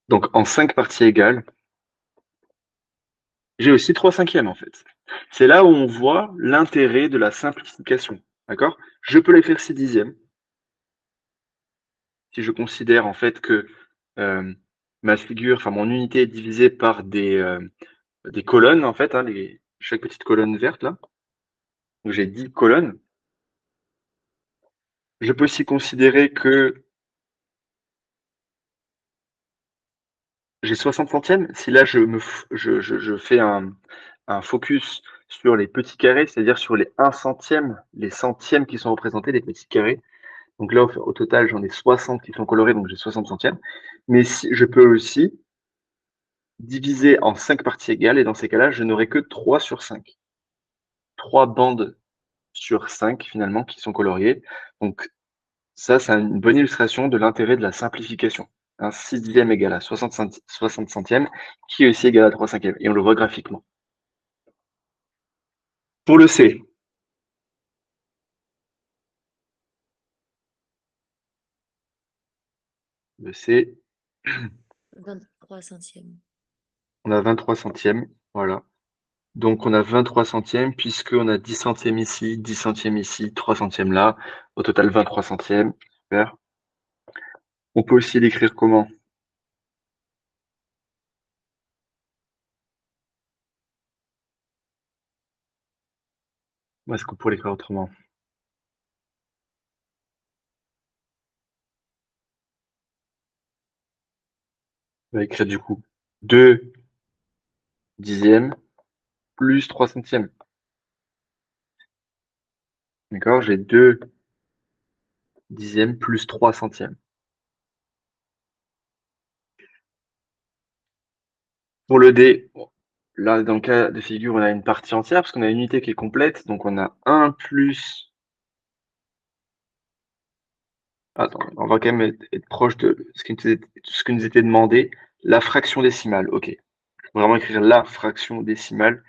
Donc en 5 parties égales, j'ai aussi 3 cinquièmes en fait. C'est là où on voit l'intérêt de la simplification. D'accord? Je peux l'écrire 6 dixièmes. Si je considère en fait que ma figure, enfin mon unité est divisée par des colonnes, en fait, hein, chaque petite colonne verte là. Donc j'ai 10 colonnes. Je peux aussi considérer que j'ai 60 centièmes. Si là je fais un focus sur les petits carrés, c'est-à-dire sur les 1 centième, les centièmes qui sont représentés, les petits carrés. Donc là, au total, j'en ai 60 qui sont colorés, donc j'ai 60 centièmes. Mais si, je peux aussi diviser en 5 parties égales, et dans ces cas-là, je n'aurai que 3 sur 5. 3 bandes sur 5 finalement qui sont coloriées. Donc ça, c'est une bonne illustration de l'intérêt de la simplification. Un 6 dixième égale à 60 centièmes, qui est aussi égal à 3 cinquièmes. Et on le voit graphiquement. Pour le C, le C, 23 centièmes. on a 23 centièmes. Voilà. Donc on a 23 centièmes, puisqu'on a 10 centièmes ici, 10 centièmes ici, 3 centièmes là. Au total, 23 centièmes. Super. On peut aussi l'écrire comment? Est-ce qu'on pourrait l'écrire autrement? On va écrire du coup 2 dixièmes plus 3 centièmes. D'accord? J'ai 2 dixièmes plus 3 centièmes. Pour le D, là, dans le cas de figure, on a une partie entière parce qu'on a une unité qui est complète. Donc, on a 1 plus... Attends, on va quand même être proche de ce qui nous était demandé. La fraction décimale, ok. Je peux vraiment écrire la fraction décimale.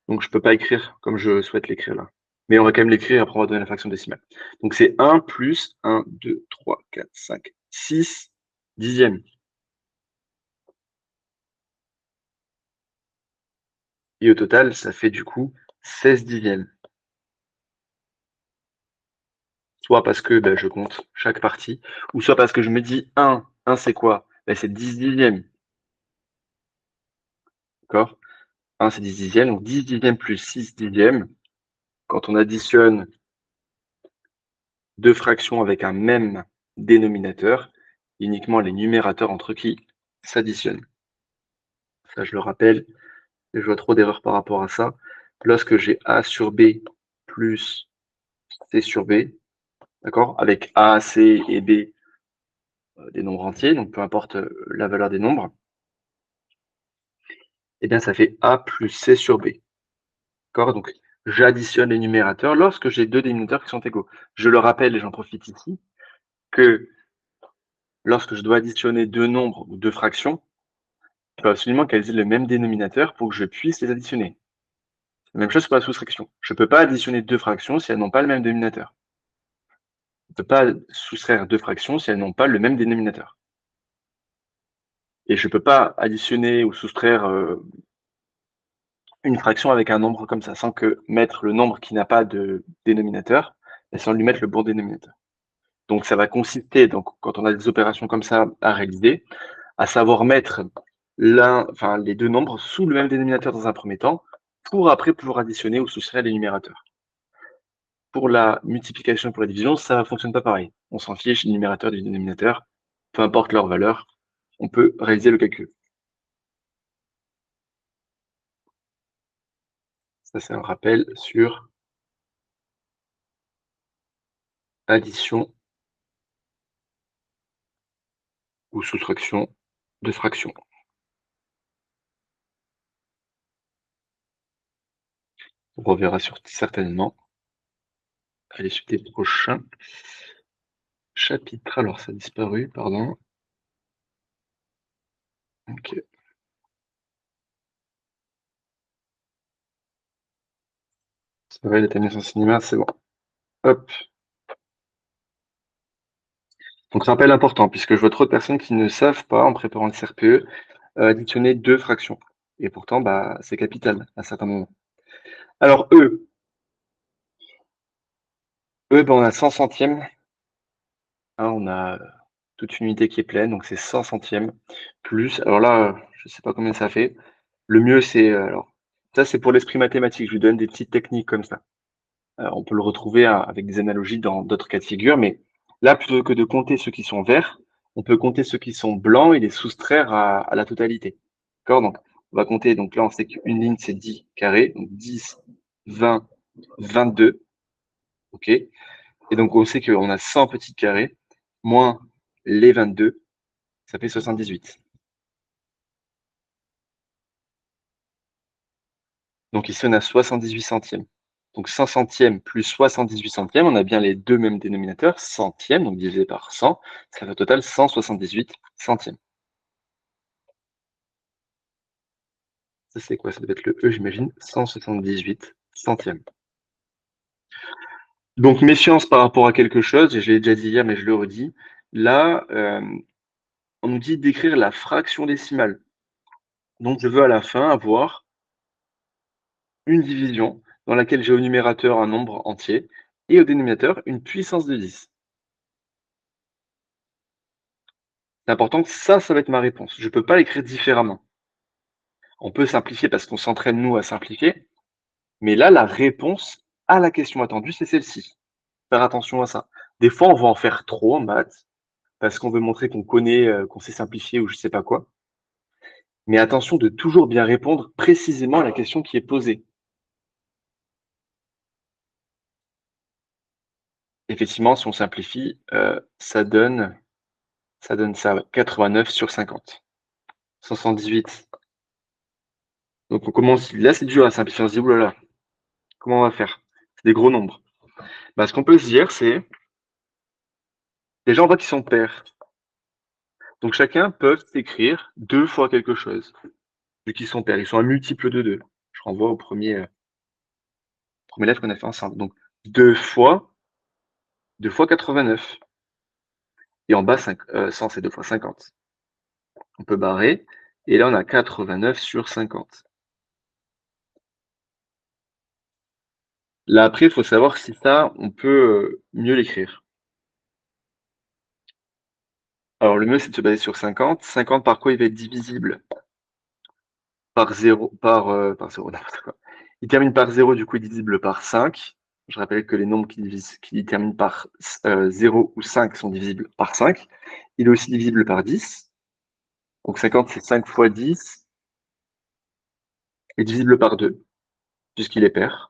Donc, je ne peux pas écrire comme je souhaite l'écrire là. Mais on va quand même l'écrire, après on va donner la fraction décimale. Donc, c'est 1 plus 1, 2, 3, 4, 5, 6 dixièmes. Et au total, ça fait du coup 16 dixièmes. Soit parce que je compte chaque partie, ou soit parce que je me dis 1 c'est quoi? C'est 10 dixièmes. D'accord? 1 c'est 10 dixièmes, donc 10 dixièmes plus 6 dixièmes. Quand on additionne deux fractions avec un même dénominateur, uniquement les numérateurs entre qui s'additionnent. Ça, je le rappelle, et je vois trop d'erreurs par rapport à ça. Lorsque j'ai A sur B plus C sur B, d'accord, avec A, C et B des nombres entiers, donc peu importe la valeur des nombres, eh bien ça fait A plus C sur B. D'accord? Donc j'additionne les numérateurs lorsque j'ai deux dénominateurs qui sont égaux. Je le rappelle et j'en profite ici, que lorsque je dois additionner deux nombres ou deux fractions, il faut absolument qu'elles aient le même dénominateur pour que je puisse les additionner. La même chose pour la soustraction. Je ne peux pas additionner deux fractions si elles n'ont pas le même dénominateur. On ne peut pas soustraire deux fractions si elles n'ont pas le même dénominateur. Et je ne peux pas additionner ou soustraire une fraction avec un nombre comme ça, sans que mettre le nombre qui n'a pas de dénominateur, et sans lui mettre le bon dénominateur. Donc ça va consister, donc, quand on a des opérations comme ça à réaliser, à savoir mettre les deux nombres sous le même dénominateur dans un premier temps, pour après pouvoir additionner ou soustraire les numérateurs. Pour la multiplication et pour la division, ça ne fonctionne pas pareil. On s'en fiche du numérateur et du dénominateur, peu importe leur valeur, on peut réaliser le calcul. Ça, c'est un rappel sur addition ou soustraction de fractions. On reverra certainement à l'issue des prochains chapitres. Alors, ça a disparu, pardon. Ok. C'est vrai, la son cinéma, c'est bon. Hop. Donc, rappel important, puisque je vois trop de personnes qui ne savent pas, en préparant le CRPE, additionner deux fractions. Et pourtant, bah, c'est capital à certains moments. Alors, ben, on a 100 centièmes. Hein, on a toute une unité qui est pleine, donc c'est 100 centièmes. Plus, alors là, je ne sais pas combien ça fait. Le mieux, c'est, alors, ça, c'est pour l'esprit mathématique. Je lui donne des petites techniques comme ça. On peut le retrouver avec des analogies dans d'autres cas de figure, mais là, plutôt que de compter ceux qui sont verts, on peut compter ceux qui sont blancs et les soustraire à la totalité. D'accord? Donc, on va compter, donc là, on sait qu'une ligne, c'est 10 carrés, donc 10, 20, 22. OK? Et donc, on sait qu'on a 100 petits carrés, moins les 22, ça fait 78. Donc ici, on a 78 centièmes. Donc 100 centièmes plus 78 centièmes, on a bien les deux mêmes dénominateurs, centièmes, donc divisé par 100, ça fait au total 178 centièmes. Ça, c'est quoi? Ça doit être le E, j'imagine, 178 centièmes. Donc méfiance par rapport à quelque chose, et je l'ai déjà dit hier, mais je le redis. Là, on nous dit d'écrire la fraction décimale. Donc je veux à la fin avoir une division dans laquelle j'ai au numérateur un nombre entier et au dénominateur une puissance de 10. C'est important que ça va être ma réponse. Je ne peux pas l'écrire différemment. On peut simplifier parce qu'on s'entraîne, nous, à simplifier. Mais là, la réponse à la question attendue, c'est celle-ci. Faire attention à ça. Des fois, on va en faire trop en maths parce qu'on veut montrer qu'on connaît, qu'on sait simplifier ou je ne sais pas quoi. Mais attention de toujours bien répondre précisément à la question qui est posée. Effectivement, si on simplifie, ça donne ça, 89 sur 50. 78. Donc on commence, là c'est dur à simplifier, on se dit, oulala, comment on va faire? C'est des gros nombres. Bah, ce qu'on peut se dire, c'est, déjà on voit qu'ils sont pairs. Donc chacun peut écrire 2 fois quelque chose, vu qu'ils sont pairs. Ils sont un multiple de 2. Je renvoie au premier lettre qu'on a fait ensemble. Donc 2 fois 89. Et en bas, 100, c'est 2 fois 50. On peut barrer. Et là, on a 89 sur 50. Là, après, il faut savoir si ça, on peut mieux l'écrire. Alors, le mieux, c'est de se baser sur 50. 50, par quoi il va être divisible? Par 0, par 0, n'importe quoi. Il termine par 0, du coup, il est divisible par 5. Je rappelle que les nombres qui terminent par 0 ou 5 sont divisibles par 5. Il est aussi divisible par 10. Donc 50, c'est 5 fois 10. Et divisible par 2, puisqu'il est pair.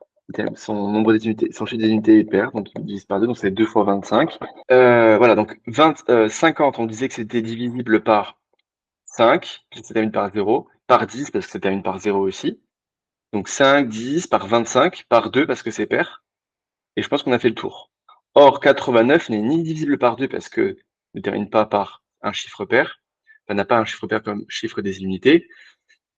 son nombre des unités, son chiffre des unités est pair, donc il divise par 2, donc c'est 2 fois 25. Voilà, donc 50, on disait que c'était divisible par 5, parce que ça termine par 0, par 10, parce que ça termine par 0 aussi. Donc 5, 10, par 25, par 2, parce que c'est pair. Et je pense qu'on a fait le tour. Or, 89 n'est ni divisible par 2, parce que ne termine pas par un chiffre pair, enfin, n'a pas un chiffre pair comme chiffre des unités,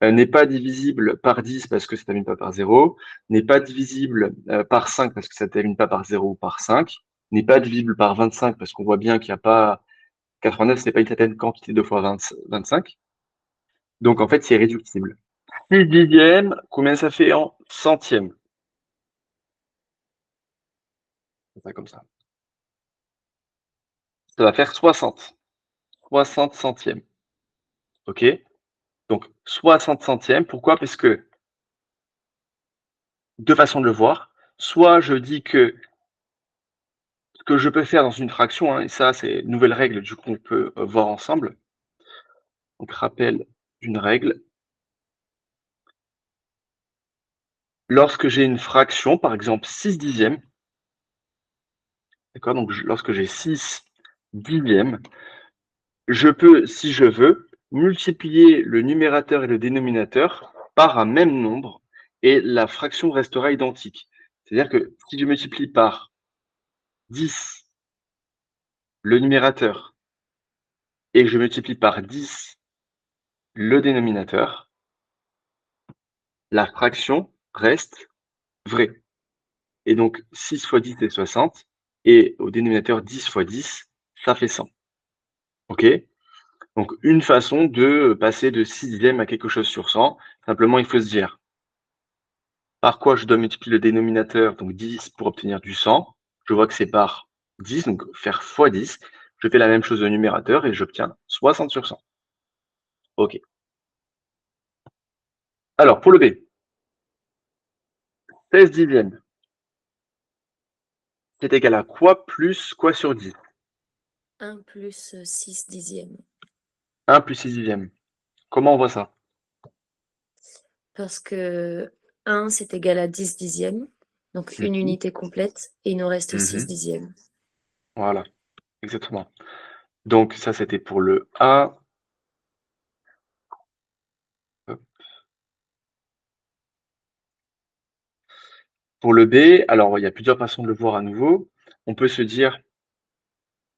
n'est pas divisible par 10 parce que ça ne termine pas par 0, n'est pas divisible par 5 parce que ça ne termine pas par 0 ou par 5, n'est pas divisible par 25 parce qu'on voit bien qu'il n'y a pas 89, ce n'est pas une certaine quantité de fois 25. Donc en fait, c'est réductible. 6 dixièmes, combien ça fait en centièmes? C'est ça comme ça. Ça va faire 60. 60 centièmes. OK? Donc 60 centièmes, pourquoi? Parce que deux façons de le voir. Soit je dis que ce que je peux faire dans une fraction, et ça c'est une nouvelle règle, du coup on peut voir ensemble. Donc rappel d'une règle. Lorsque j'ai une fraction, par exemple 6 dixièmes, d'accord, donc lorsque j'ai 6 dixièmes, je peux, si je veux, multiplier le numérateur et le dénominateur par un même nombre et la fraction restera identique. C'est-à-dire que si je multiplie par 10 le numérateur et que je multiplie par 10 le dénominateur, la fraction reste vraie. Et donc 6 fois 10 c'est 60, et au dénominateur 10 fois 10, ça fait 100. OK? Donc une façon de passer de 6 dixièmes à quelque chose sur 100, simplement il faut se dire par quoi je dois multiplier le dénominateur, donc 10 pour obtenir du 100. Je vois que c'est par 10, donc faire fois 10. Je fais la même chose au numérateur et j'obtiens 60 sur 100. OK. Alors pour le B, 16 dixièmes, c'est égal à quoi plus quoi sur 10? 1 plus 6 dixièmes. 1 plus 6 dixièmes. Comment on voit ça? Parce que 1, c'est égal à 10 dixièmes. Donc une unité complète. Et il nous reste 6 dixièmes. Voilà, exactement. Donc ça, c'était pour le A. Hop. Pour le B, alors il y a plusieurs façons de le voir à nouveau. On peut se dire,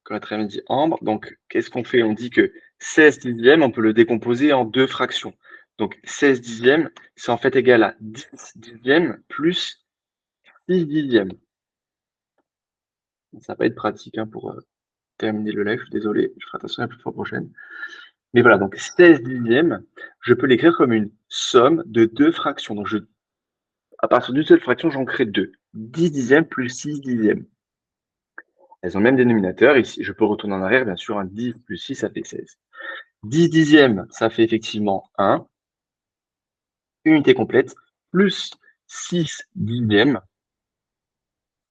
comme a très bien dit Ambre, donc qu'est-ce qu'on fait? On dit que 16 dixièmes, on peut le décomposer en deux fractions. Donc 16 dixièmes, c'est en fait égal à 10 dixièmes plus 6 dixièmes. Ça va pas être pratique pour terminer le live, je suis désolé, je ferai attention la fois prochaine. Mais voilà, donc 16 dixièmes, je peux l'écrire comme une somme de deux fractions. Donc à partir d'une seule fraction, j'en crée deux. 10 dixièmes plus 6 dixièmes. Elles ont le même dénominateur. Ici, je peux retourner en arrière, bien sûr. 10 plus 6, ça fait 16. 10 dixièmes, ça fait effectivement 1. Unité complète. Plus 6 dixièmes.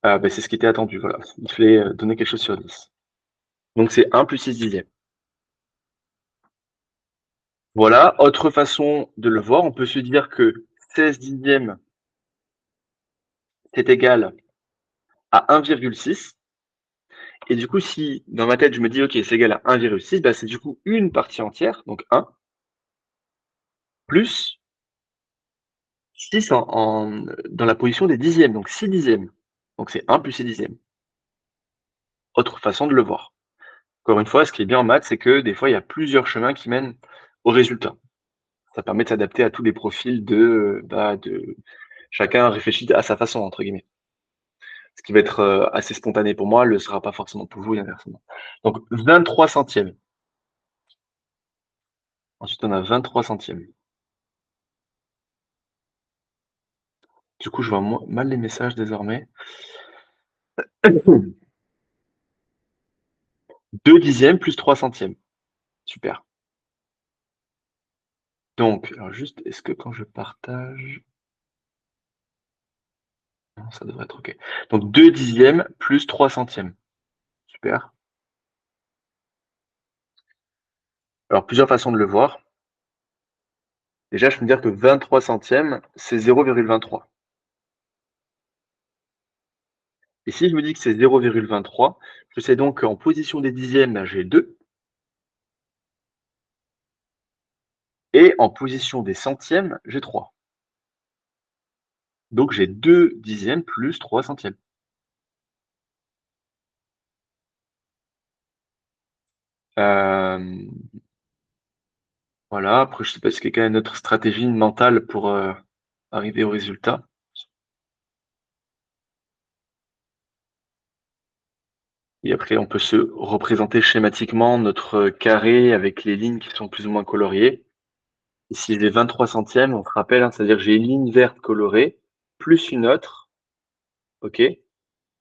C'est ce qui était attendu. Voilà. Il fallait donner quelque chose sur 10. Donc, c'est 1 plus 6 dixièmes. Voilà. Autre façon de le voir, on peut se dire que 16 dixièmes, c'est égal à 1,6. Et du coup, si dans ma tête, je me dis, OK, c'est égal à 1,6, bah, c'est du coup une partie entière, donc 1, plus 6 dans la position des dixièmes, donc 6 dixièmes. Donc c'est 1 plus 6 dixièmes. Autre façon de le voir. Encore une fois, ce qui est bien en maths, c'est que des fois, il y a plusieurs chemins qui mènent au résultat. Ça permet de s'adapter à tous les profils de chacun réfléchit à sa façon, entre guillemets. Ce qui va être assez spontané pour moi, ne le sera pas forcément pour vous et inversement. Donc 23 centièmes. Ensuite, on a 23 centièmes. Du coup, je vois mal les messages désormais. 2 dixièmes plus 3 centièmes. Super. Donc, alors juste, est-ce que quand je partage... Non, ça devrait être OK. Donc 2 dixièmes plus 3 centièmes. Super. Alors, plusieurs façons de le voir. Déjà, je peux me dire que 23 centièmes, c'est 0,23. Et si je me dis que c'est 0,23, je sais donc qu'en position des dixièmes, ben, j'ai 2. Et en position des centièmes, j'ai 3. Donc j'ai 2 dixièmes plus 3 centièmes. Voilà, après je sais pas si quelqu'un a une autre stratégie mentale pour arriver au résultat. Et après, on peut se représenter schématiquement notre carré avec les lignes qui sont plus ou moins coloriées. Ici, j'ai 23 centièmes, on se rappelle, hein, c'est-à-dire que j'ai une ligne verte colorée, plus une autre, ok?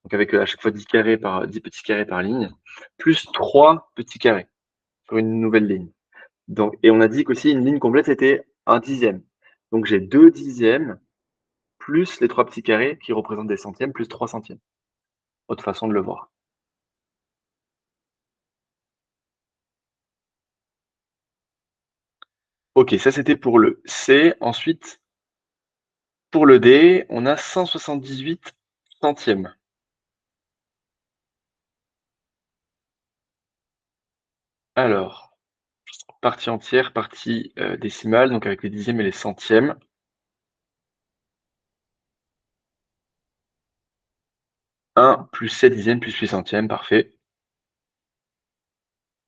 Donc avec à chaque fois 10 petits carrés par ligne, plus 3 petits carrés sur une nouvelle ligne. Donc, et on a dit qu'aussi une ligne complète, c'était un dixième. Donc j'ai 2 dixièmes plus les 3 petits carrés qui représentent des centièmes, plus 3 centièmes. Autre façon de le voir. Ok, ça c'était pour le C. Ensuite, pour le D, on a 178 centièmes. Alors, partie entière, partie décimale, donc avec les dixièmes et les centièmes. Un plus 7 dixièmes plus 8 centièmes, parfait.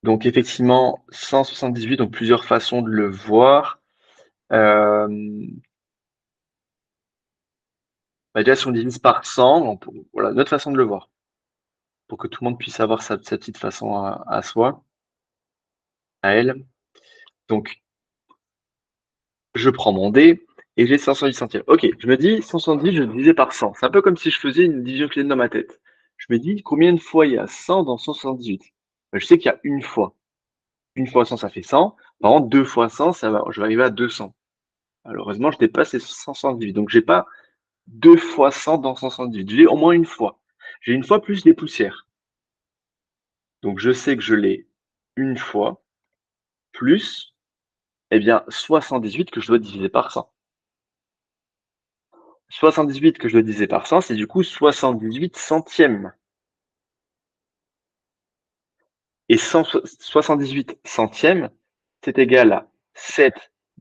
Donc effectivement, 178, donc plusieurs façons de le voir. Déjà, si on divise par 100, voilà, notre façon de le voir, pour que tout le monde puisse avoir sa petite façon à soi, à elle. Donc, je prends mon dé et j'ai 510 centièmes. Ok, je me dis 170, je divise par 100. C'est un peu comme si je faisais une division clé dans ma tête. Je me dis combien de fois il y a 100 dans 178. Je sais qu'il y a une fois. Une fois 100, ça fait 100. Par contre, deux fois 100, je vais arriver à 200. Malheureusement, je dépasse les 178. Donc, j'ai pas deux fois 100 dans 178. J'ai au moins une fois. J'ai une fois plus des poussières. Donc, je sais que je l'ai une fois plus, eh bien, 78 que je dois diviser par 100. 78 que je dois diviser par 100, c'est du coup 78 centièmes. Et 78 centièmes, c'est égal à 7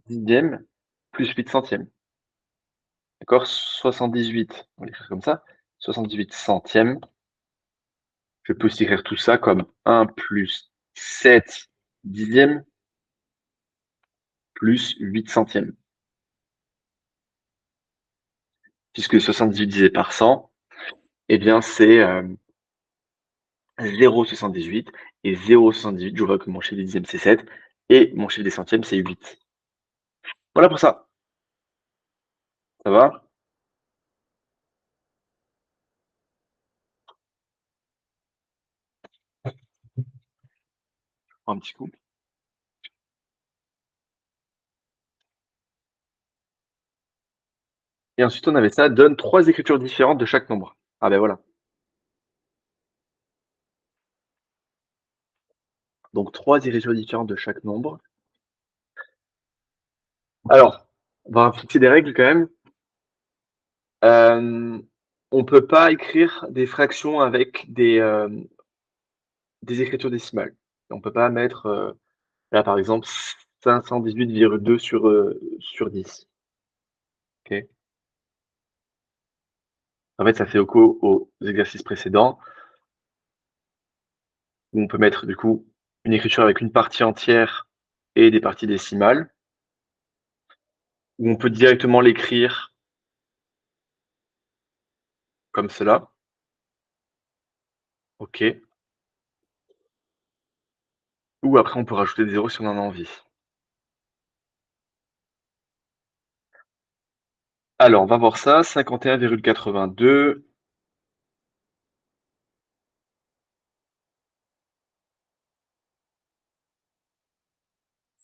dixièmes plus 8 centièmes. D'accord? 78, on va l'écrire comme ça. 78 centièmes. Je peux aussi écrire tout ça comme 1 plus 7 dixièmes plus 8 centièmes. Puisque 78 divisé par 100, eh bien, c'est 0,78. Et 0,78, je vois que mon chiffre des dixièmes, c'est 7. Et mon chiffre des centièmes, c'est 8. Voilà pour ça. Ça va? Un petit coup. Et ensuite, on avait ça, donne 3 écritures différentes de chaque nombre. Ah ben voilà. Donc 3 écritures différentes de chaque nombre. Alors, on va fixer des règles quand même. On peut pas écrire des fractions avec des écritures décimales. On peut pas mettre, là par exemple, 518,2 sur 10. Ok. En fait, ça fait écho aux exercices précédents, où on peut mettre du coup une écriture avec une partie entière et des parties décimales, où on peut directement l'écrire comme cela. Ok. Ou après, on peut rajouter des zéros si on en a envie. Alors, on va voir ça. 51,82.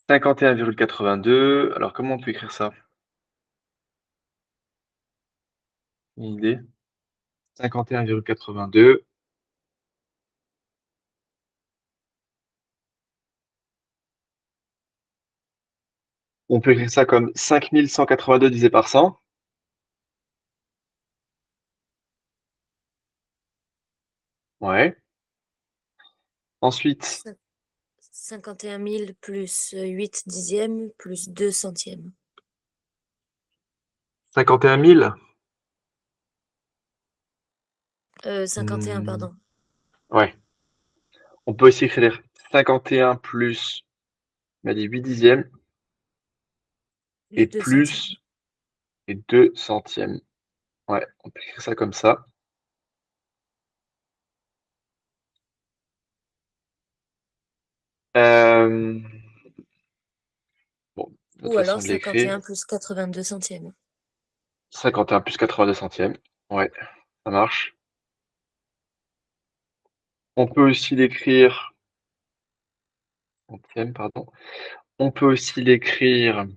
51,82. Alors, comment on peut écrire ça? Une idée? 51,82. On peut écrire ça comme 5182 divisé par 100. Ouais. Ensuite, 51 000 plus 8 dixièmes plus 2 centièmes. 51 000. 51, Hmm, pardon. ouais. On peut aussi écrire 51 plus, on m'a dit 8 dixièmes Les et 2 centièmes. plus et 2 centièmes. Ouais, on peut écrire ça comme ça. Euh, bon, notre Ou façon alors de l'écrire, 51 plus 82 centièmes. 51 plus 82 centièmes. Ouais, ça marche. On peut aussi l'écrire, centième, pardon. On peut aussi l'écrire,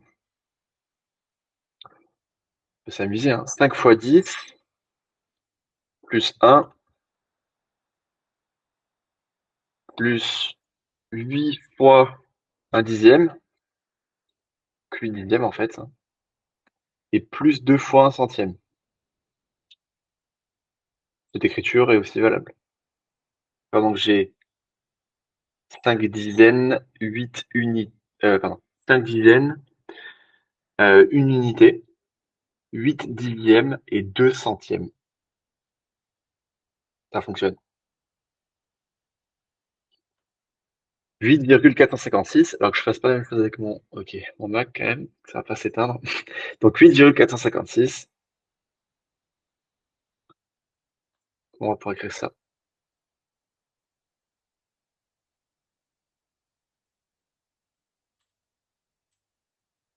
on peut s'amuser, hein, 5 fois 10 plus 1 plus 8 fois 1 dixième, 8 dixièmes en fait, hein, et plus 2 fois 1 centième. Cette écriture est aussi valable. Donc j'ai 5 dizaines, 8 unités, pardon, 5 dizaines, une unité, 8 dixièmes et 2 centièmes. Ça fonctionne. 8,456, alors que je fasse pas la même chose avec mon Mac quand même, ça va pas s'éteindre. Donc 8,456, on va pouvoir écrire ça.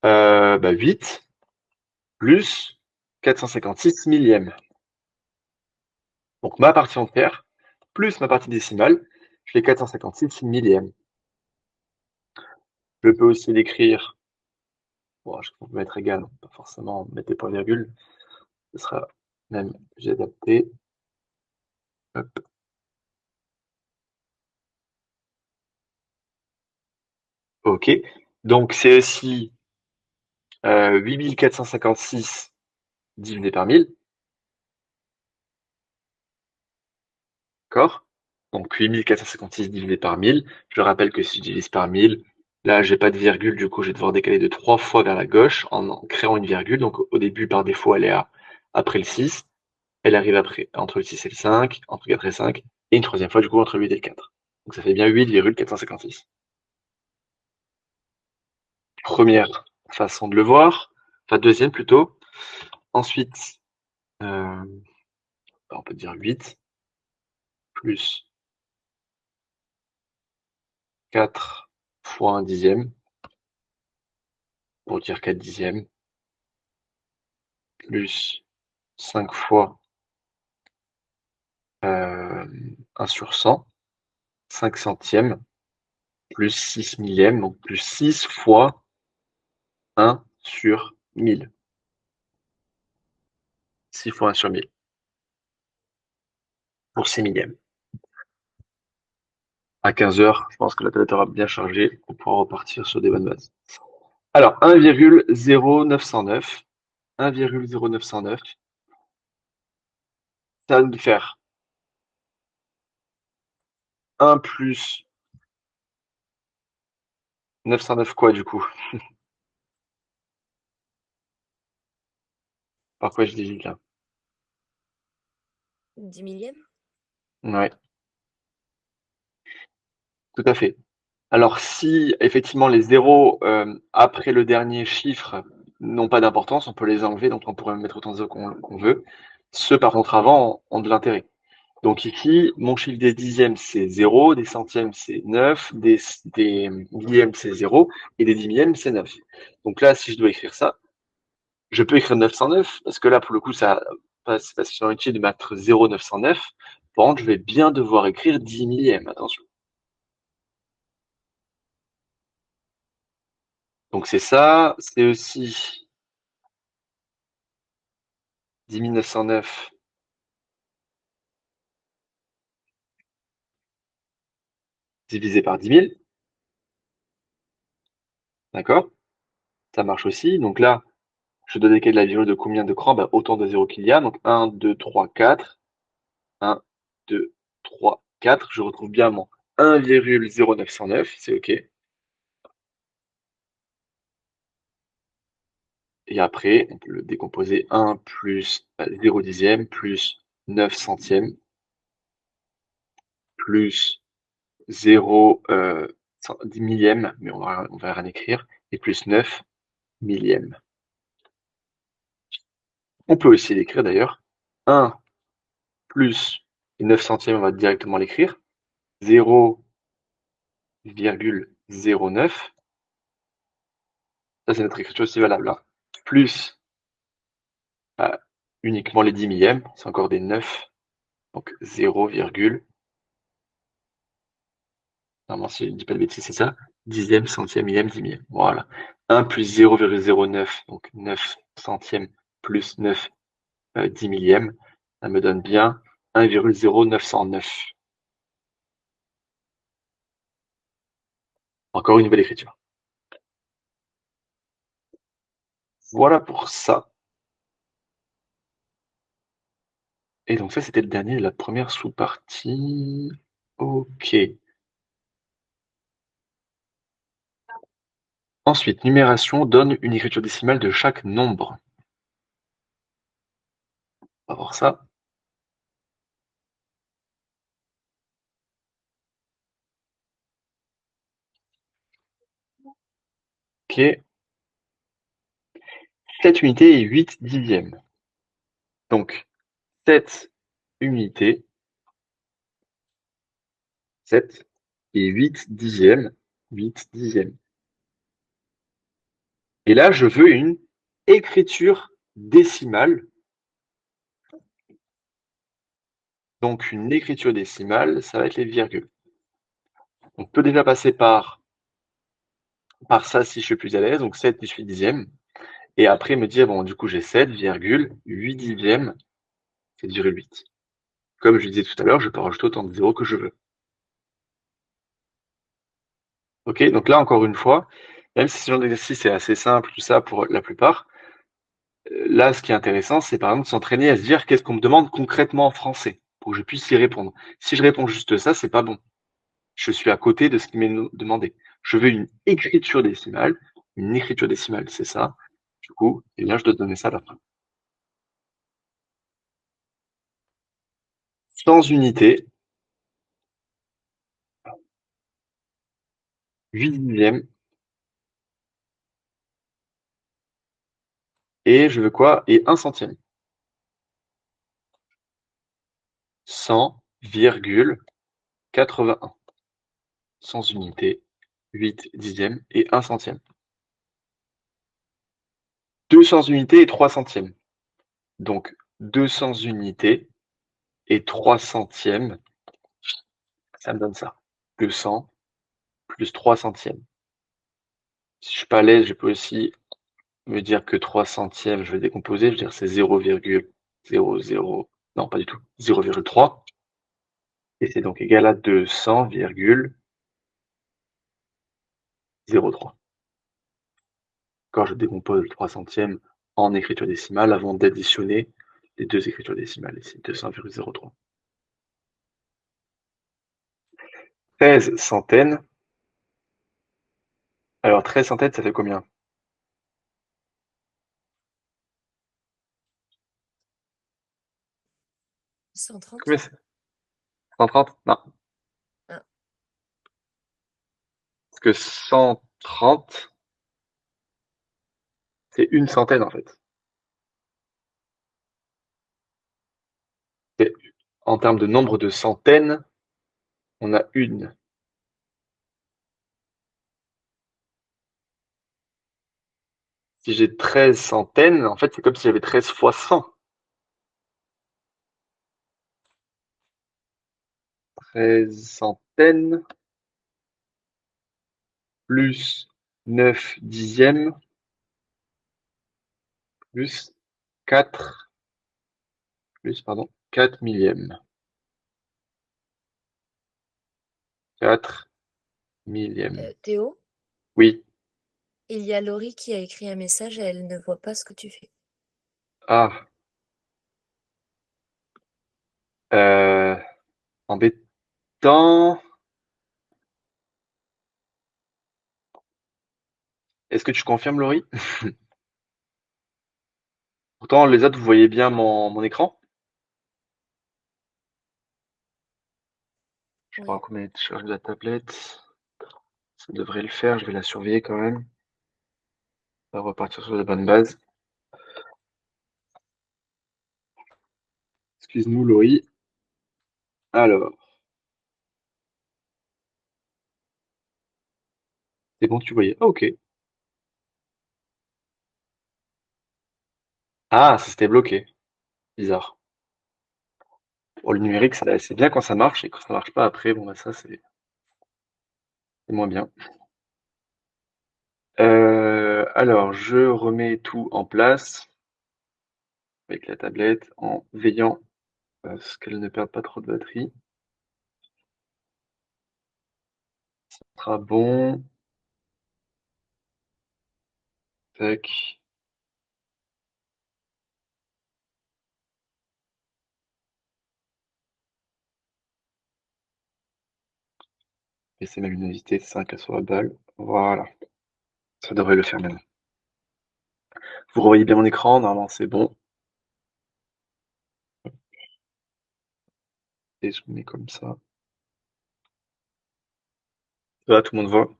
Bah 8 plus 456 millièmes. Donc ma partie entière plus ma partie décimale, je fais 456 millièmes. Je peux aussi l'écrire, bon, je peux mettre égal, pas forcément mettre des points-virgules, ce sera même, j'ai adapté. Hop. Ok, donc c'est aussi 8456 divisé par 1000, d'accord? Donc 8456 divisé par 1000, je rappelle que si je divise par 1000, là j'ai pas de virgule, du coup je vais devoir décaler de 3 fois vers la gauche en créant une virgule, donc au début par défaut elle est après le 6, elle arrive après entre le 6 et le 5, entre 4 et 5, et une troisième fois du coup entre 8 et le 4. Donc ça fait bien 8,456. Première façon de le voir, enfin deuxième plutôt. Ensuite, on peut dire 8 plus 4 fois 1 dixième, pour dire 4 dixièmes, plus 5 fois 1 sur 100, 5 centièmes, plus 6 millièmes, donc plus 6 fois 1 sur 1000. 6 fois 1 sur 1000, pour 6 millièmes. À 15 heures, je pense que la tablette aura bien chargé pour pouvoir repartir sur des bonnes bases. Alors, 1,0909, 1,0909, ça va nous faire 1 plus 909 quoi du coup? Par quoi je digite là? 10 millièmes. Ouais, tout à fait. Alors si effectivement les zéros après le dernier chiffre n'ont pas d'importance, on peut les enlever, donc on pourrait mettre autant de zéros qu'on veut. Ceux par contre avant ont de l'intérêt. Donc ici, mon chiffre des dixièmes c'est 0, des centièmes c'est 9, des millièmes c'est 0, et des dix millièmes c'est 9. Donc là, si je dois écrire ça, je peux écrire 909, parce que là, pour le coup, ça passe sur utile de mettre 0,909. Par contre, je vais bien devoir écrire 10 millièmes, attention. Donc c'est ça, c'est aussi 10 909 divisé par 10 000, d'accord? Ça marche aussi. Donc là, je dois décaler la virgule de combien de crans? Bah, autant de zéros qu'il y a. Donc 1, 2, 3, 4. 1, 2, 3, 4. Je retrouve bien mon 1,0909, c'est OK. Et après, on peut le décomposer 1 plus 0 dixième plus 9 centièmes plus 0 10 millième, mais on va rien écrire, et plus 9 millième. On peut aussi l'écrire d'ailleurs. 1 plus 9 centièmes, on va directement l'écrire. 0,09. Ça, c'est notre écriture aussi valable. Hein. Plus uniquement les 10 millièmes, c'est encore des 9. Donc 0, normalement, si je ne dis pas de bêtises, c'est ça. Dixième, centième, millième, 10 millième. Voilà. 1 plus 0,09, donc 9 centièmes plus 9 10 millièmes. Ça me donne bien 1,0909. Encore une nouvelle écriture. Voilà pour ça. Et donc ça, c'était le dernier, la première sous-partie. OK. Ensuite, numération donne une écriture décimale de chaque nombre. On va voir ça. OK. 7 unités et 8 dixièmes. Donc, 7 unités, 7 et 8 dixièmes, 8 dixièmes. Et là, je veux une écriture décimale. Donc, une écriture décimale, ça va être les virgules. On peut déjà passer par ça si je suis plus à l'aise, donc 7 plus 8 dixièmes. Et après me dire, bon, du coup, j'ai 7,8 dixièmes, c'est 0,8. Comme je disais tout à l'heure, je peux rajouter autant de zéros que je veux. Ok, donc là, encore une fois, même si ce genre d'exercice est assez simple, tout ça, pour la plupart, là, ce qui est intéressant, c'est par exemple de s'entraîner à se dire qu'est-ce qu'on me demande concrètement en français, pour que je puisse y répondre. Si je réponds juste ça, c'est pas bon. Je suis à côté de ce qui m'est demandé. Je veux une écriture décimale. Une écriture décimale, c'est ça. Du coup, eh bien, je dois donner ça à la fin. Sans unité, 8 dixièmes. Et je veux quoi? Et 1 centième. 100,81. Sans unité, 8 dixièmes et 1 centième. 200 unités et 3 centièmes. Donc 200 unités et 3 centièmes, ça me donne ça. 200 plus 3 centièmes. Si je suis pas à l'aise, je peux aussi me dire que 3 centièmes, je vais décomposer, je veux dire c'est 0,00, non pas du tout, 0,3. Et c'est donc égal à 200,03. Quand je décompose le 3 centièmes en écriture décimale avant d'additionner les deux écritures décimales, ici 200,03. 13 centaines. Alors 13 centaines, ça fait combien? 130. Combien c'est? 130? Non. Ah. Parce que 130, c'est une centaine en fait. Et en termes de nombre de centaines, on a une. Si j'ai 13 centaines, en fait, c'est comme si j'avais 13 fois 100. 13 centaines plus 9 dixièmes plus 4 millièmes. 4 millièmes. Théo, Oui. il y a Laurie qui a écrit un message et elle ne voit pas ce que tu fais. Ah. embêtant. Est-ce que tu confirmes, Laurie? Pourtant, les autres, vous voyez bien mon écran? Je vais Oui. voir combien est de charge de la tablette. Ça devrait le faire, je vais la surveiller quand même. On va repartir sur de bonnes bases. Excuse-nous, Laurie. Alors, c'est bon, tu voyais. Ah, ok. Ah, ça s'était bloqué. Bizarre. Pour le numérique, c'est bien quand ça marche, et quand ça marche pas après, bon, bah, ça, c'est moins bien. Alors, je remets tout en place avec la tablette en veillant à ce qu'elle ne perde pas trop de batterie. Ça sera bon. Tac. Baisser ma luminosité 5 à sur la balle. Voilà. Ça devrait le faire maintenant. Vous revoyez bien mon écran, normalement c'est bon. Et je mets comme ça. Voilà, tout le monde voit.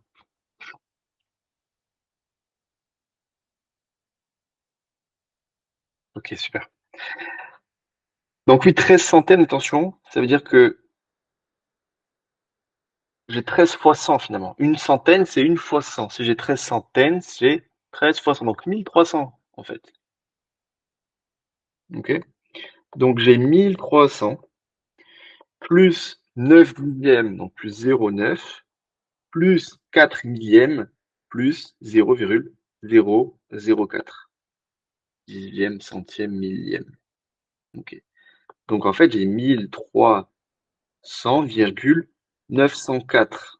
Ok, super. Donc oui, 13 centaines, attention, ça veut dire que j'ai 13 fois 100 finalement. Une centaine, c'est une fois 100. Si j'ai 13 centaines, j'ai 13 fois 100. Donc 1300 en fait. Ok. Donc j'ai 1300 plus 9 millièmes, donc plus 0,9, plus 4 millièmes, plus 0,004. Dixième, centième, millième. Ok. Donc en fait, j'ai 1300,904.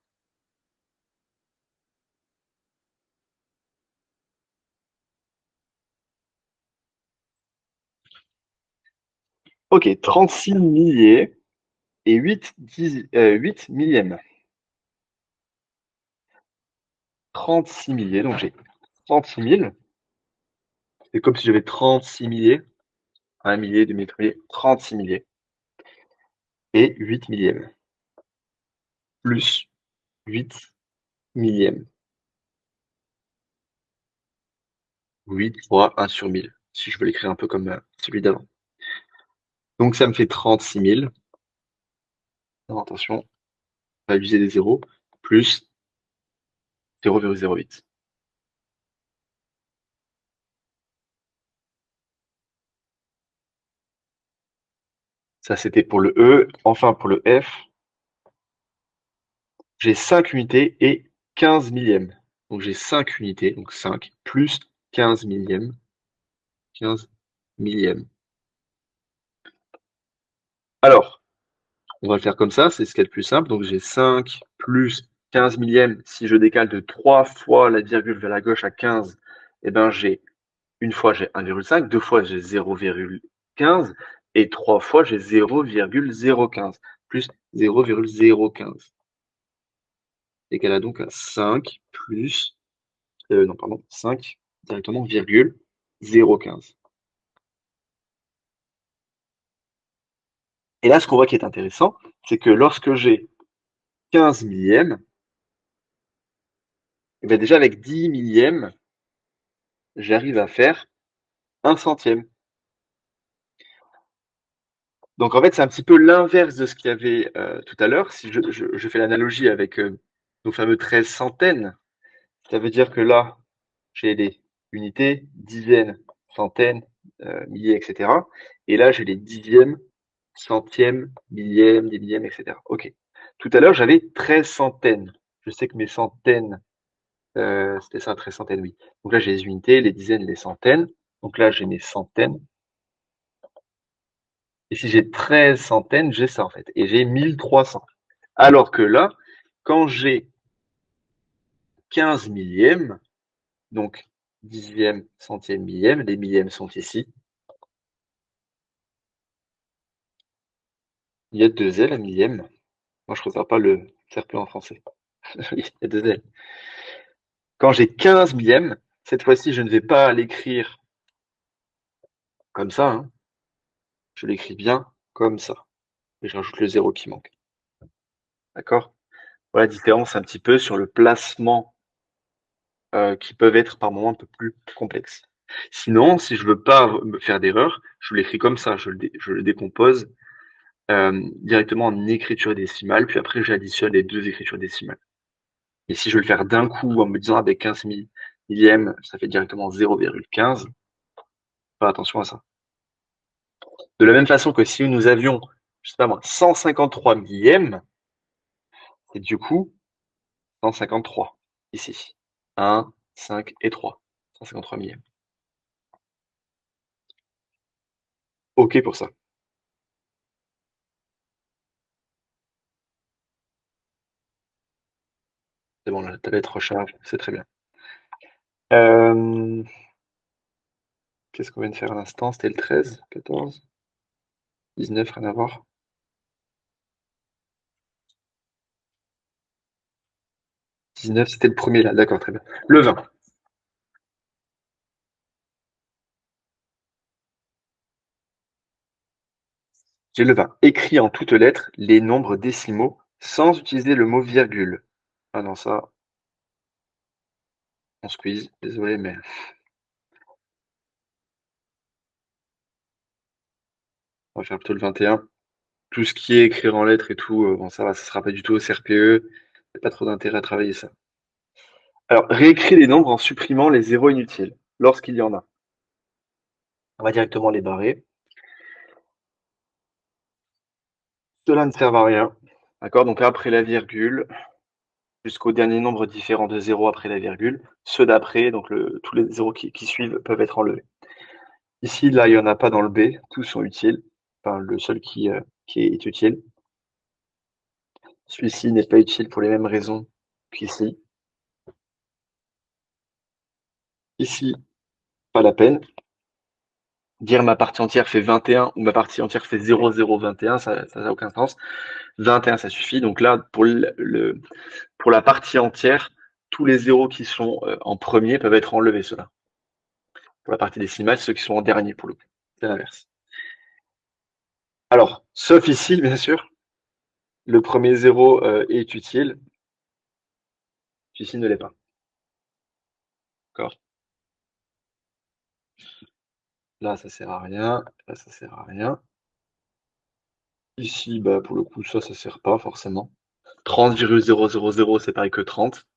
Ok, 36 milliers et 8 millièmes. 36 milliers, donc j'ai 36 000. C'est comme si j'avais 36 milliers, 1 millier, 2 milliers, 3 milliers, 36 milliers. Et 8 millièmes. Plus 8 millièmes. 8 fois 1 sur 1000, si je veux l'écrire un peu comme celui d'avant. Donc ça me fait 36 000. Alors, attention, on va abuser des zéros. Plus 0,08. Ça, c'était pour le E. Enfin, pour le F, j'ai 5 unités et 15 millièmes. Donc j'ai 5 unités, donc 5, plus 15 millièmes. 15 millièmes. Alors, on va le faire comme ça, c'est ce qui est le plus simple. Donc j'ai 5 plus 15 millièmes. Si je décale de 3 fois la virgule vers la gauche à 15, eh ben j'ai une fois j'ai 1,5, deux fois j'ai 0,15 et trois fois j'ai 0,015 plus 0,015. Égal à donc à 5 plus, non pardon, 5 directement virgule 0,15. Et là, ce qu'on voit qui est intéressant, c'est que lorsque j'ai 15 millièmes, et bien déjà avec 10 millièmes, j'arrive à faire 1 centième. Donc en fait, c'est un petit peu l'inverse de ce qu'il y avait tout à l'heure. Si je fais l'analogie avec nos fameux 13 centaines, ça veut dire que là, j'ai les unités, dizaines, centaines, milliers, etc. Et là, j'ai les dixièmes, centièmes, millièmes, des millièmes, etc. Ok. Tout à l'heure, j'avais 13 centaines. Je sais que mes centaines, c'était ça, 13 centaines, oui. Donc là, j'ai les unités, les dizaines, les centaines. Donc là, j'ai mes centaines. Et si j'ai 13 centaines, j'ai ça en fait. Et j'ai 1300. Alors que là, quand j'ai 15 millièmes, donc dixième, centième, millième, les millièmes sont ici. Il y a 2 L à millième. Moi, je ne ressors pas le CRPE en français. Oui, il y a 2 L. Quand j'ai 15 millièmes, cette fois-ci, je ne vais pas l'écrire comme ça, hein. Je l'écris bien comme ça. Et je rajoute le 0 qui manque. D'accord? Voilà la différence un petit peu sur le placement qui peuvent être par moments un peu plus complexes. Sinon, si je veux pas me faire d'erreur, je l'écris comme ça, je le décompose directement en écriture décimale, puis après j'additionne les 2 écritures décimales. Et si je veux le faire d'un coup en me disant avec 15 millièmes, ça fait directement 0,15, faire attention à ça. De la même façon que si nous avions, je sais pas moi, 153 millièmes, c'est du coup 153 ici. 1, 5 et 3. 153 millièmes. OK pour ça. C'est bon, la tablette recharge, c'est très bien. Qu'est-ce qu'on vient de faire à l'instant? C'était le 13, 14, 19, rien à voir. 19, c'était le premier là, d'accord, très bien. Le 20. J'ai le 20. Écrit en toutes lettres les nombres décimaux sans utiliser le mot virgule. Ah non, ça, on squeeze, désolé, mais on va faire plutôt le 21. Tout ce qui est écrire en lettres et tout, bon, ça va, ça sera pas du tout au CRPE. Il n'y a pas trop d'intérêt à travailler ça. Alors, réécris les nombres en supprimant les zéros inutiles, lorsqu'il y en a. On va directement les barrer. Cela ne sert à rien. D'accord? Donc après la virgule, jusqu'au dernier nombre différent de 0 après la virgule, ceux d'après, donc tous les zéros qui suivent, peuvent être enlevés. Ici, là, il n'y en a pas dans le B, tous sont utiles. Enfin, le seul qui est utile. Celui-ci n'est pas utile pour les mêmes raisons qu'ici. Ici, pas la peine. Dire ma partie entière fait 21 ou ma partie entière fait 0,021, ça n'a aucun sens. 21, ça suffit. Donc là, pour la partie entière, tous les zéros qui sont en premier peuvent être enlevés, ceux-là. Pour la partie décimale, ceux qui sont en dernier, pour le coup. C'est l'inverse. Alors, sauf ici, bien sûr, le premier zéro est utile. Celui-ci ne l'est pas. D'accord? Là, ça sert à rien. Là, ça sert à rien. Ici, bah, pour le coup, ça sert pas forcément. 30,000, c'est pareil que 30.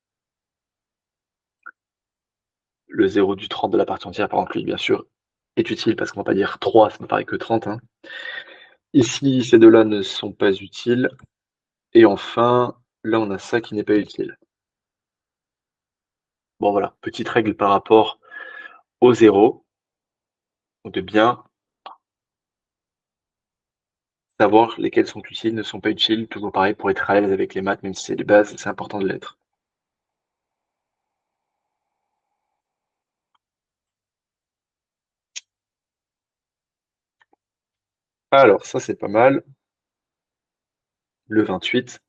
Le 0 du 30 de la partie entière, par exemple, lui, bien sûr, est utile parce qu'on va pas dire 3, ça me paraît que 30. Hein. Ici, ces deux-là ne sont pas utiles. Et enfin, là, on a ça qui n'est pas utile. Bon, voilà, petite règle par rapport au 0. Donc, de bien savoir lesquels sont utiles, ne sont pas utiles. Toujours pareil pour être à l'aise avec les maths, même si c'est les bases, c'est important de l'être. Alors, ça, c'est pas mal. Le 28.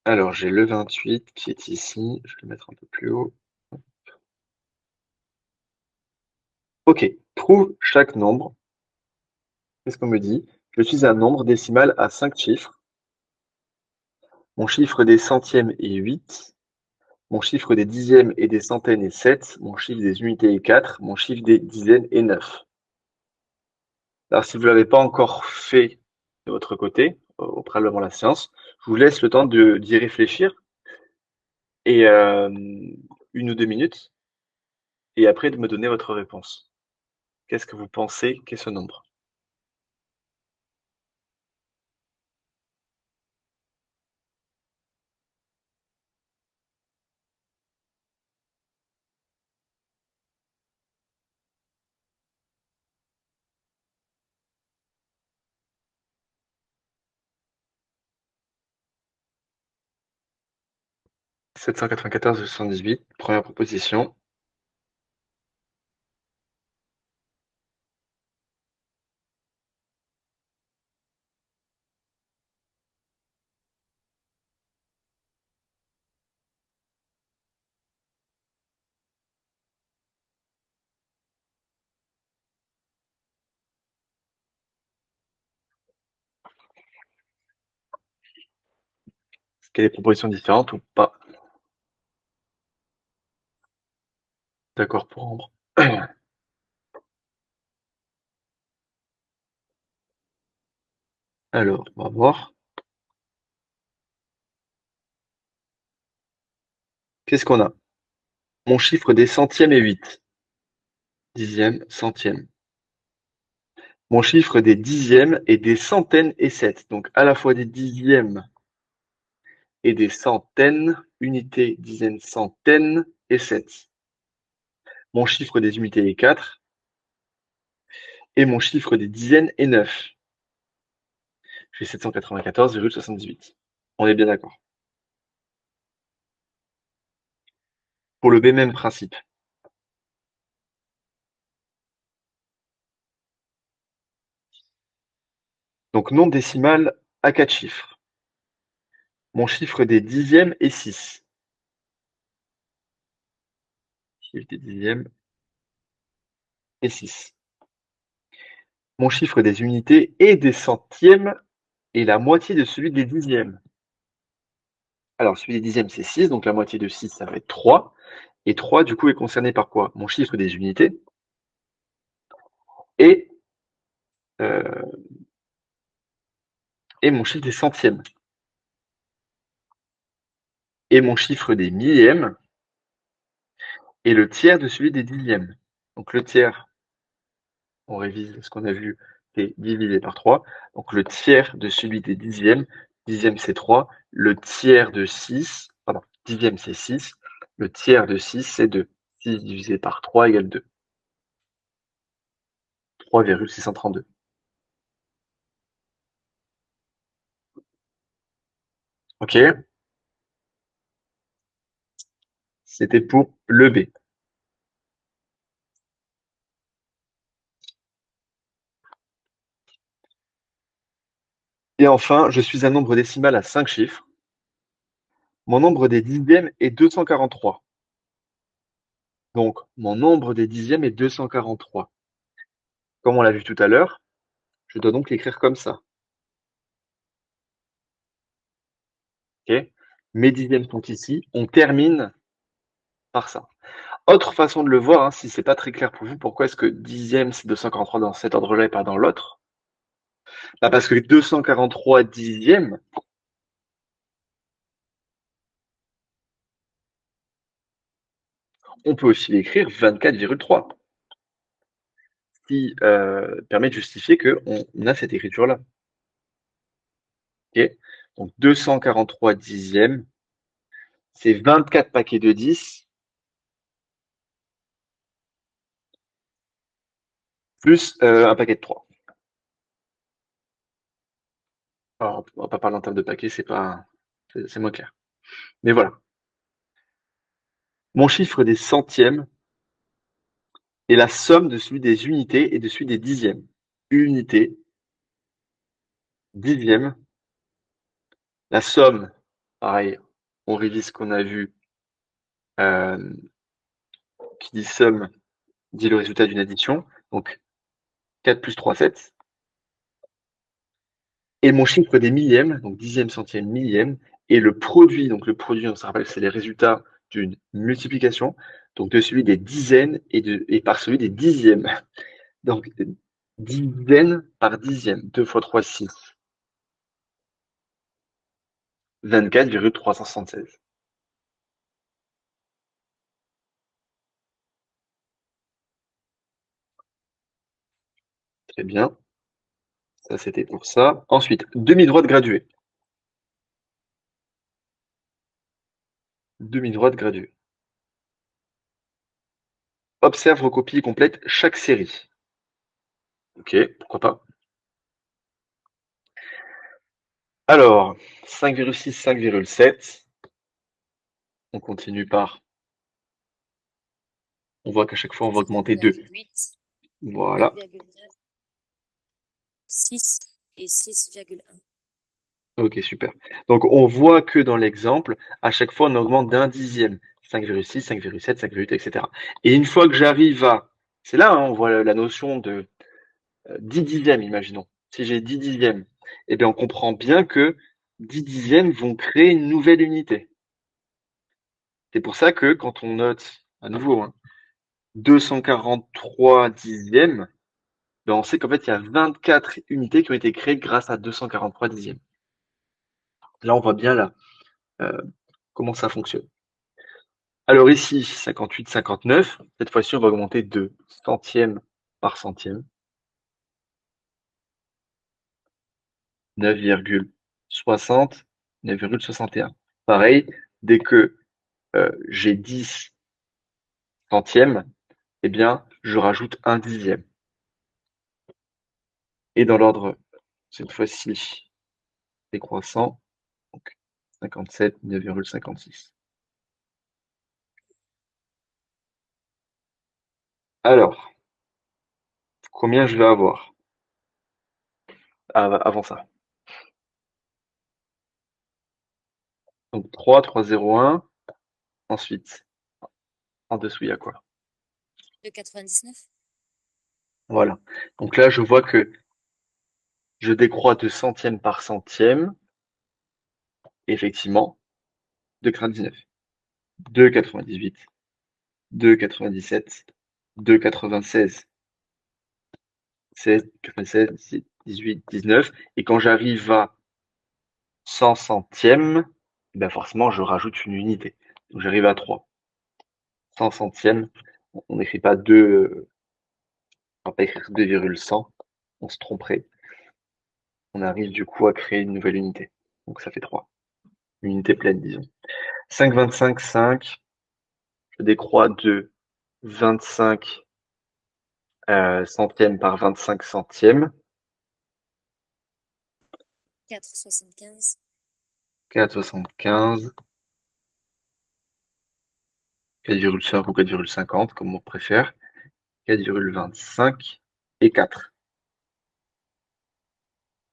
Alors, j'ai le 28 qui est ici. Je vais le mettre un peu plus haut. OK. Trouve chaque nombre. Qu'est-ce qu'on me dit? Je suis un nombre décimal à 5 chiffres. Mon chiffre des centièmes est 8. Mon chiffre des dixièmes et des centaines est 7. Mon chiffre des unités est 4. Mon chiffre des dizaines est 9. Alors, si vous ne l'avez pas encore fait de votre côté, au préalable la séance, je vous laisse le temps d'y réfléchir et 1 ou 2 minutes, et après de me donner votre réponse. Qu'est-ce que vous pensez qu'est ce nombre? « 794,78 », première proposition. qu'il y a des propositions différentes ou pas? D'accord pour Ambre. Alors, on va voir. Qu'est-ce qu'on a? Mon chiffre des centièmes est 8. Dixième, centième. Mon chiffre des dixièmes est des centaines et 7. Donc, à la fois des dixièmes et des centaines, unités, dizaines, centaines et 7. Mon chiffre des unités est 4. Et mon chiffre des dizaines est 9. J'ai 794,78. On est bien d'accord. Pour le B, même principe. Donc, nombre décimal à 4 chiffres. Mon chiffre des dixièmes est 6. Chiffre des dixièmes est 6. Mon chiffre des unités et des centièmes est la moitié de celui des dixièmes. Alors, celui des dixièmes, c'est 6, donc la moitié de 6, ça va être 3. Et 3, du coup, est concerné par quoi? Mon chiffre des unités et, et mon chiffre des centièmes. Et mon chiffre des millièmes est le tiers de celui des dixièmes. Donc, le tiers, on révise ce qu'on a vu, c'est divisé par 3. Donc, le tiers de celui des dixièmes, dixième, c'est 3. Le tiers de 6, pardon, dixième, c'est 6. Le tiers de 6, c'est 2. 6 divisé par 3 égale 2. 3,632. OK? C'était pour le B. Et enfin, je suis un nombre décimal à 5 chiffres. Mon nombre des dixièmes est 243. Donc, mon nombre des dixièmes est 243. Comme on l'a vu tout à l'heure, je dois donc l'écrire comme ça. OK? Mes dixièmes sont ici. On termine par ça. Autre façon de le voir, hein, si c'est pas très clair pour vous, pourquoi est-ce que dixième c'est 243 dans cet ordre-là et pas dans l'autre? Bah parce que 243 dixièmes, on peut aussi l'écrire 24,3. Qui permet de justifier qu'on a cette écriture-là. OK? Donc 243 dixièmes, c'est 24 paquets de 10 plus un paquet de 3. Alors, on va pas parler en termes de paquets, c'est moins clair. Mais voilà. Mon chiffre des centièmes est la somme de celui des unités et de celui des dixièmes. Unité, dixième, la somme, pareil, on révise ce qu'on a vu, qui dit somme, dit le résultat d'une addition. Donc 4 plus 3, 7. Et mon chiffre des millièmes, donc dixième, centième, millième, et le produit, donc le produit, on se rappelle, c'est les résultats d'une multiplication, donc de celui des dizaines et par celui des dixièmes. Donc, dizaines par dixième, 2 fois 3, 6. 24,376. Très bien. Ça, c'était pour ça. Ensuite, demi-droite graduée. Demi-droite graduée. Observe, recopie et complète chaque série. Ok, pourquoi pas. Alors, 5,6, 5,7. On continue par. On voit qu'à chaque fois, on va augmenter 2. 8, Voilà. 6 et 6,1. Ok, super. Donc, on voit que dans l'exemple, à chaque fois, on augmente d'un dixième. 5,6, 5,7, 5,8, etc. Et une fois que j'arrive à. C'est là, hein, on voit la notion de 10 dixièmes, imaginons. Si j'ai 10 dixièmes, eh bien, on comprend bien que 10 dixièmes vont créer une nouvelle unité. C'est pour ça que quand on note, à nouveau, 243 dixièmes, ben on sait qu'en fait, il y a 24 unités qui ont été créées grâce à 243 dixièmes. Là, on voit bien là comment ça fonctionne. Alors ici, 58, 59, cette fois-ci, on va augmenter de centième par centième. 9,60, 9,61. Pareil, dès que j'ai 10 centièmes, eh bien, je rajoute un dixième. Et dans l'ordre, cette fois-ci, décroissant, donc 57, 9,56. Alors, combien je vais avoir avant ça? Donc 3, 3, 0, 1. Ensuite, en dessous, il y a quoi? 2,99. Voilà. Donc là, je vois que je décroît de centième par centième. Effectivement, 2,99. 2,98. 2,97. 2,96. 16, 96, 18, 19. Et quand j'arrive à 100 centièmes, ben forcément, je rajoute une unité. Donc j'arrive à 3. 100 centièmes, on n'écrit pas 2, on va pas écrire 2,100, on se tromperait. On arrive du coup à créer une nouvelle unité. Donc ça fait 3. Une unité pleine, disons. 5, 25, 5. Je décroît de 25 centièmes par 25 centièmes. 4,75. 4,75. 4,5 ou 4,50, comme on préfère. 4,25 et 4.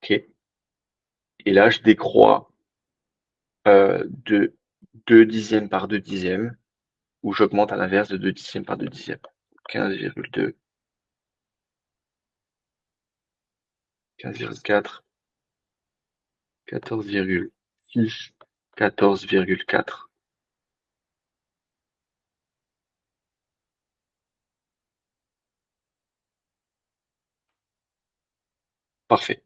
OK. Et là, je décroît de 2 dixièmes par 2 dixièmes, ou j'augmente à l'inverse de 2 dixièmes par 2 dixièmes. 15,2, 15,4, 14,6, 14,4. Parfait.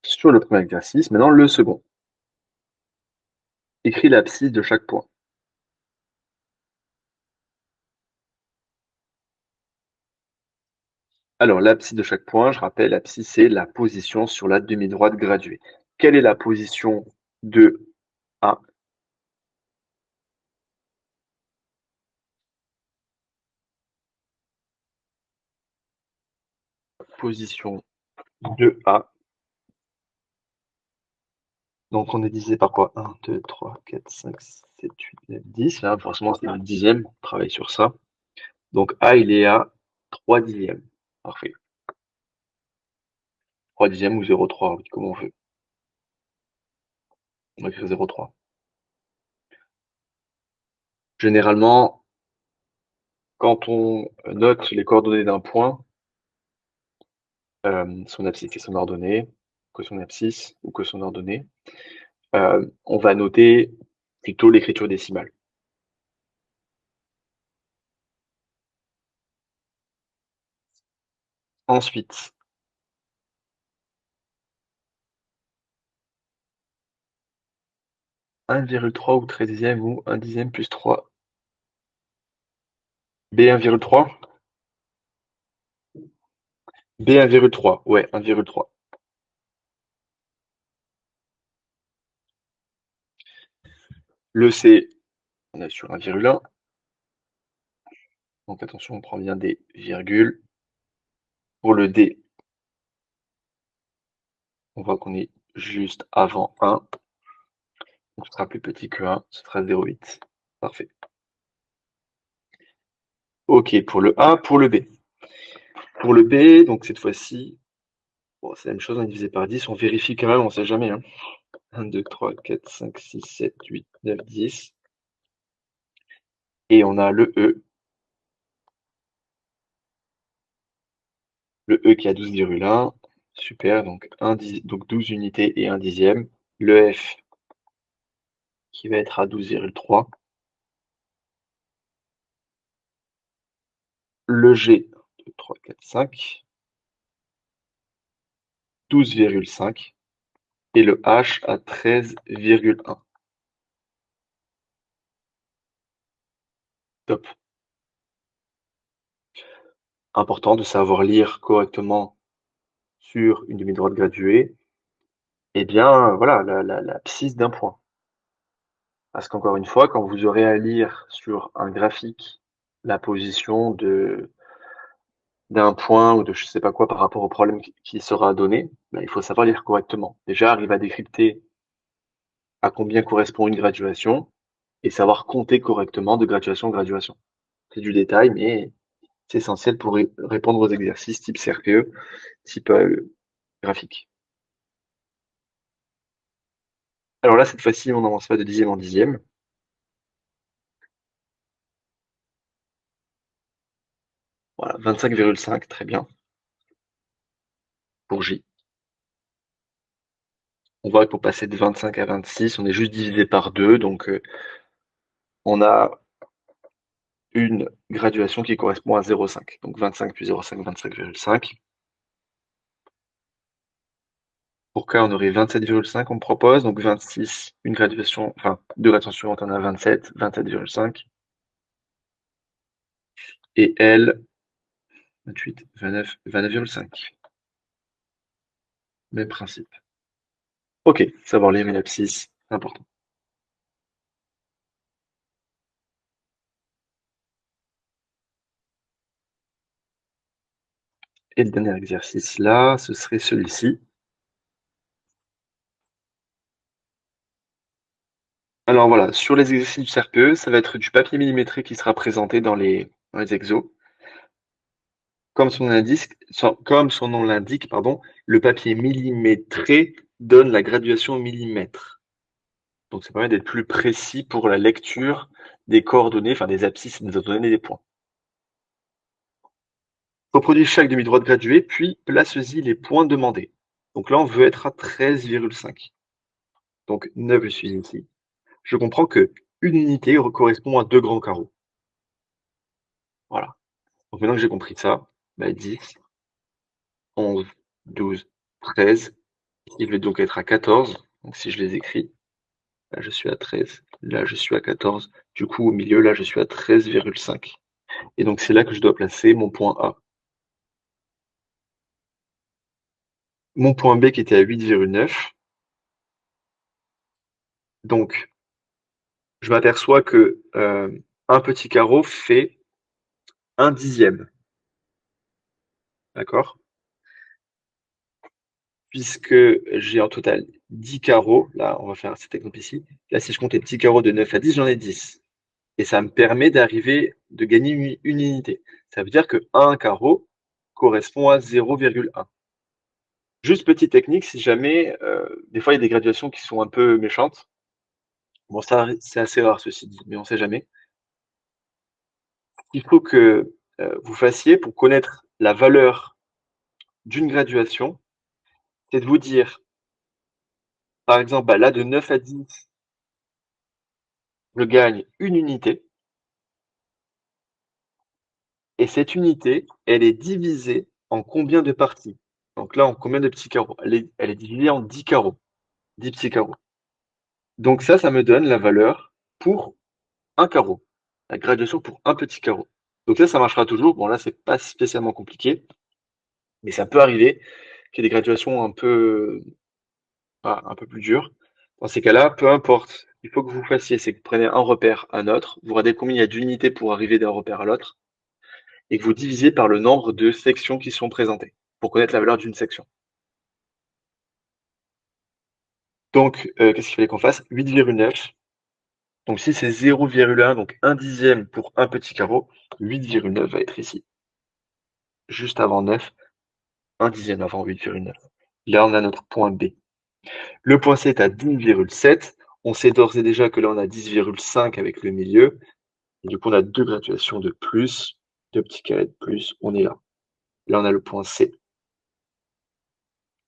Sur le premier exercice, maintenant le second. Écris l'abscisse de chaque point. Alors, l'abscisse de chaque point, je rappelle, l'abscisse, c'est la position sur la demi-droite graduée. Quelle est la position de A? Position de A. Donc, on est divisé par quoi? 1, 2, 3, 4, 5, 7, 8, 9, 10. Là, forcément, c'est un dixième. On travaille sur ça. Donc, A, il est à 3 dixièmes. Parfait. 3 dixièmes ou 0,3, oui, comme on veut. On va écrire 0,3. Généralement, quand on note les coordonnées d'un point, son abscisse et son ordonnée, que son abscisse ou que son ordonnée, on va noter plutôt l'écriture décimale. Ensuite, un virgule trois ou 13e ou 1 dixième plus 3. B 1,3. B 1,3. Ouais, 1,3. Le C, on est sur 1,1. Donc attention, on prend bien des virgules. Pour le D, on voit qu'on est juste avant 1. Donc ce sera plus petit que 1, ce sera 0,8. Parfait. OK, pour le A, pour le B. Pour le B, donc cette fois-ci, bon, c'est la même chose, on est divisé par 10, on vérifie quand même, on ne sait jamais. 1, 2, 3, 4, 5, 6, 7, 8, 9, 10. Et on a le E. Le E qui a 12,1 Super, donc, donc 12 unités et 1 dixième. Le F qui va être à 12,3. Le G, 2, 3, 4, 5. 12,5. Et le H à 13,1. Top. Important de savoir lire correctement sur une demi-droite graduée. Eh bien, voilà, l'abscisse d'un point. Parce qu'encore une fois, quand vous aurez à lire sur un graphique la position d'un point ou de je sais pas quoi par rapport au problème qui sera donné, ben, il faut savoir lire correctement. Déjà, arriver à décrypter à combien correspond une graduation et savoir compter correctement de graduation en graduation. C'est du détail, mais c'est essentiel pour répondre aux exercices type CRPE, type graphique. Alors là, cette fois-ci, on n'avance pas de dixième en dixième. Voilà, 25,5, très bien. Pour J. On voit que pour passer de 25 à 26, on est juste divisé par 2, donc on a une graduation qui correspond à 0,5. Donc 25 plus 0,5, 25,5. Pour K, on aurait 27,5, on me propose, donc 26, une graduation, enfin, deux graduations suivantes, on a 27, 27,5. Et L, 28, 29, 29,5. Même principe. Ok, savoir lire une abscisse, c'est important. Et le dernier exercice là, ce serait celui-ci. Alors voilà, sur les exercices du CRPE, ça va être du papier millimétré qui sera présenté dans les exos. Comme son nom l'indique, pardon, le papier millimétré donne la graduation au millimètre. Donc ça permet d'être plus précis pour la lecture des coordonnées, enfin des abscisses, des ordonnées et des points. Reproduis chaque demi-droite graduée, puis place-y les points demandés. Donc là, on veut être à 13,5. Donc 9, je suis ici. Je comprends que une unité correspond à 2 grands carreaux. Voilà. Donc maintenant que j'ai compris ça, 10, 11, 12, 13. Il va donc être à 14. Donc si je les écris, là je suis à 13, là je suis à 14. Du coup, au milieu, là je suis à 13,5. Et donc c'est là que je dois placer mon point A. Mon point B qui était à 8,9. Donc, je m'aperçois que un petit carreau fait 1 dixième. D'accord? Puisque j'ai en total 10 carreaux, là on va faire cet exemple ici. Là, si je compte les petits carreaux de 9 à 10, j'en ai 10. Et ça me permet de gagner une unité. Ça veut dire que un carreau correspond à 0,1. Juste petite technique, si jamais, des fois il y a des graduations qui sont un peu méchantes. Bon, ça, c'est assez rare ceci dit, mais on ne sait jamais. Il faut que vous fassiez pour connaître la valeur d'une graduation, c'est de vous dire, par exemple, là de 9 à 10, je gagne une unité, et cette unité, elle est divisée en combien de parties? Donc là, en combien de petits carreaux? Elle est divisée en 10 carreaux, 10 petits carreaux. Donc ça me donne la valeur pour un carreau, la graduation pour un petit carreau. Donc ça marchera toujours. Bon, là, c'est pas spécialement compliqué, mais ça peut arriver qu'il y ait des graduations un peu plus dures. Dans ces cas-là, peu importe, il faut que vous fassiez, c'est que vous prenez un repère, un autre, vous regardez combien il y a d'unités pour arriver d'un repère à l'autre, et que vous divisez par le nombre de sections qui sont présentées, pour connaître la valeur d'une section. Donc, qu'est-ce qu'il fallait qu'on fasse? 8,9. Donc si c'est 0,1, donc 1 dixième pour un petit carreau, 8,9 va être ici. Juste avant 9, 1 dixième avant 8,9. Là, on a notre point B. Le point C est à 10,7. On sait d'ores et déjà que là, on a 10,5 avec le milieu. Et du coup, on a deux graduations de plus, deux petits carrés de plus. On est là. Là, on a le point C.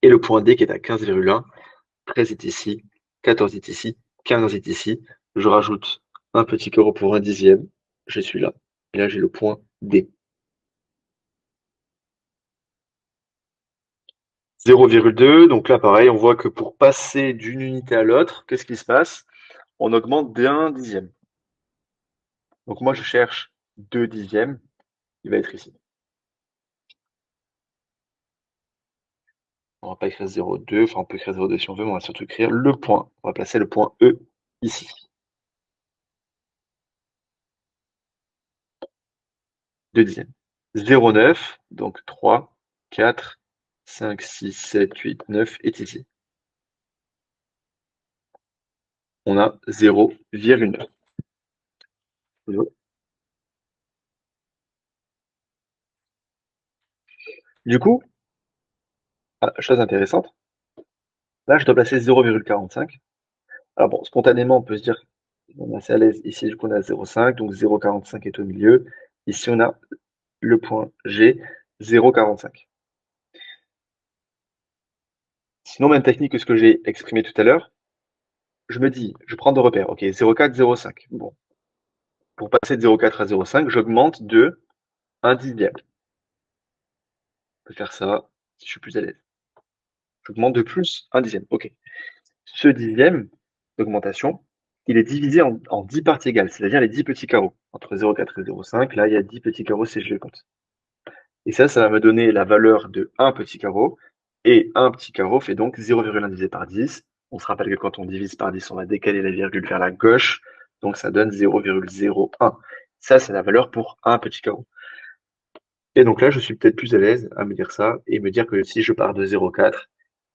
Et le point D qui est à 15,1, 13 est ici, 14 est ici, 15 est ici. Je rajoute un petit carreau pour un dixième. Je suis là. Et là, j'ai le point D. 0,2. Donc là, pareil, on voit que pour passer d'une unité à l'autre, qu'est-ce qui se passe? On augmente d'un dixième. Donc moi, je cherche 2 dixièmes. Il va être ici. On va pas écrire 0,2. Enfin, on peut écrire 0,2 si on veut, mais on va surtout écrire le point. On va placer le point E ici. 2 dixièmes. 0,9, donc 3, 4, 5, 6, 7, 8, 9 est ici. On a 0,9. Du coup, chose intéressante, là je dois placer 0,45. Alors bon, spontanément on peut se dire, on est assez à l'aise ici, du coup on a 0,5, donc 0,45 est au milieu. Ici on a le point G, 0,45. Sinon, même technique que ce que j'ai exprimé tout à l'heure, je me dis, je prends deux repères, ok, 0,4, 0,5. Bon, pour passer de 0,4 à 0,5, j'augmente de 1 dixième. Je peux faire ça si je suis plus à l'aise. J'augmente de plus 1 dixième, ok. Ce dixième d'augmentation, il est divisé en 10 parties égales, c'est-à-dire les 10 petits carreaux. Entre 0,4 et 0,5, là, il y a 10 petits carreaux si je les compte. Et ça va me donner la valeur de 1 petit carreau. Et un petit carreau fait donc 0,1 divisé par 10. On se rappelle que quand on divise par 10, on va décaler la virgule vers la gauche. Donc ça donne 0,01. Ça, c'est la valeur pour un petit carreau. Et donc là, je suis peut-être plus à l'aise à me dire ça et me dire que si je pars de 0,4,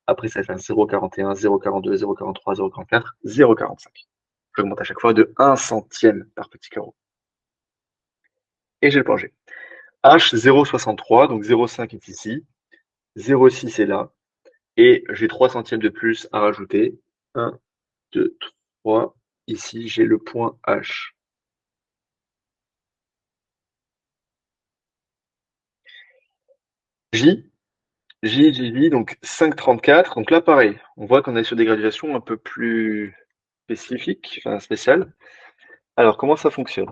après ça fait 0,41, 0,42, 0,43, 0,44, 0,45. J'augmente à chaque fois de 1 centième par petit carreau. Et j'ai le point G. H, 0,63, donc 0,5 est ici, 0,6 est là, et j'ai 3 centièmes de plus à rajouter. 1, 2, 3. Ici, j'ai le point H. J, donc 5,34. Donc là, pareil, on voit qu'on est sur des graduations un peu plus spécifiques, enfin spéciales. Alors, comment ça fonctionne?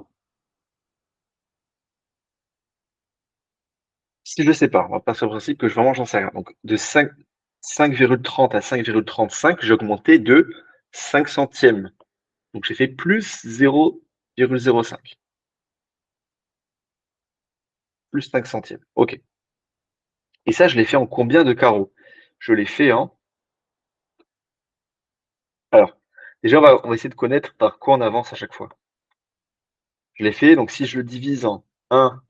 Si je ne sais pas, on va passer au principe que vraiment j'en sais rien. Donc de 5,30 à 5,35, j'ai augmenté de 5 centièmes. Donc j'ai fait plus 0,05. Plus 5 centièmes. OK. Et ça, je l'ai fait en combien de carreaux? Je l'ai fait en... Alors, déjà, on va essayer de connaître par quoi on avance à chaque fois. Je l'ai fait, donc si je le divise en 1,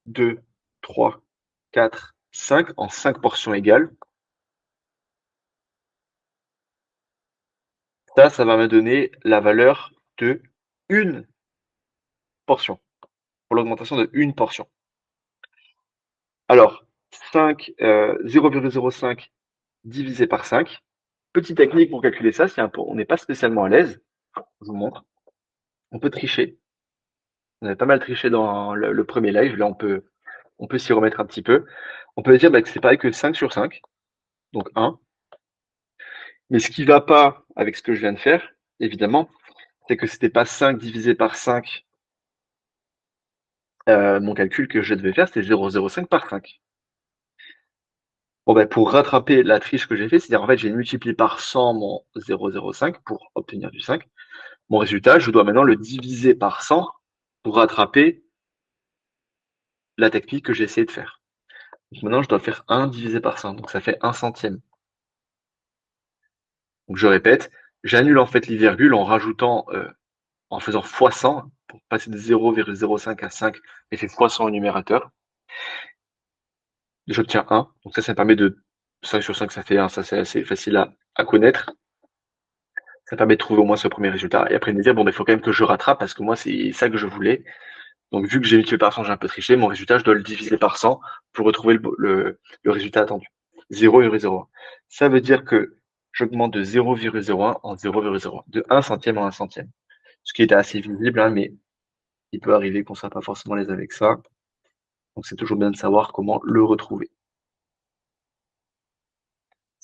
2, 3, 4, 5, en 5 portions égales, ça va me donner la valeur de une portion, pour l'augmentation de une portion. Alors, 0,05 divisé par 5. Petite technique pour calculer ça, si on n'est pas spécialement à l'aise, je vous montre. On peut tricher. On avait pas mal triché dans le premier live, là on peut s'y remettre un petit peu. On peut dire que c'est pareil que 5 sur 5, donc 1. Mais ce qui ne va pas avec ce que je viens de faire, évidemment, c'est que c'était pas 5 divisé par 5. Mon calcul que je devais faire, c'était 0,05 par 5. Bon, ben, pour rattraper la triche que j'ai fait, c'est-à-dire en fait j'ai multiplié par 100 mon 0,05 pour obtenir du 5. Mon résultat, je dois maintenant le diviser par 100 pour rattraper la technique que j'ai essayé de faire. Donc maintenant, je dois faire 1 divisé par 100, donc ça fait 1 centième. Donc je répète, j'annule en fait les virgules en rajoutant, en faisant fois 100 pour passer de 0,05 à 5 et fait fois 100 au numérateur. J'obtiens 1, donc ça me permet de 5 sur 5, ça fait 1, ça c'est assez facile à connaître. Ça permet de trouver au moins ce premier résultat. Et après me dire, bon, il faut quand même que je rattrape parce que moi, c'est ça que je voulais. Donc, vu que j'ai multiplié par 100, j'ai un peu triché. Mon résultat, je dois le diviser par 100 pour retrouver le résultat attendu. 0,01. Ça veut dire que j'augmente de 0,01 en 0,01. De 1 centième en 1 centième. Ce qui est assez visible, hein, mais il peut arriver qu'on ne soit pas forcément à l'aise avec ça. Donc, c'est toujours bien de savoir comment le retrouver.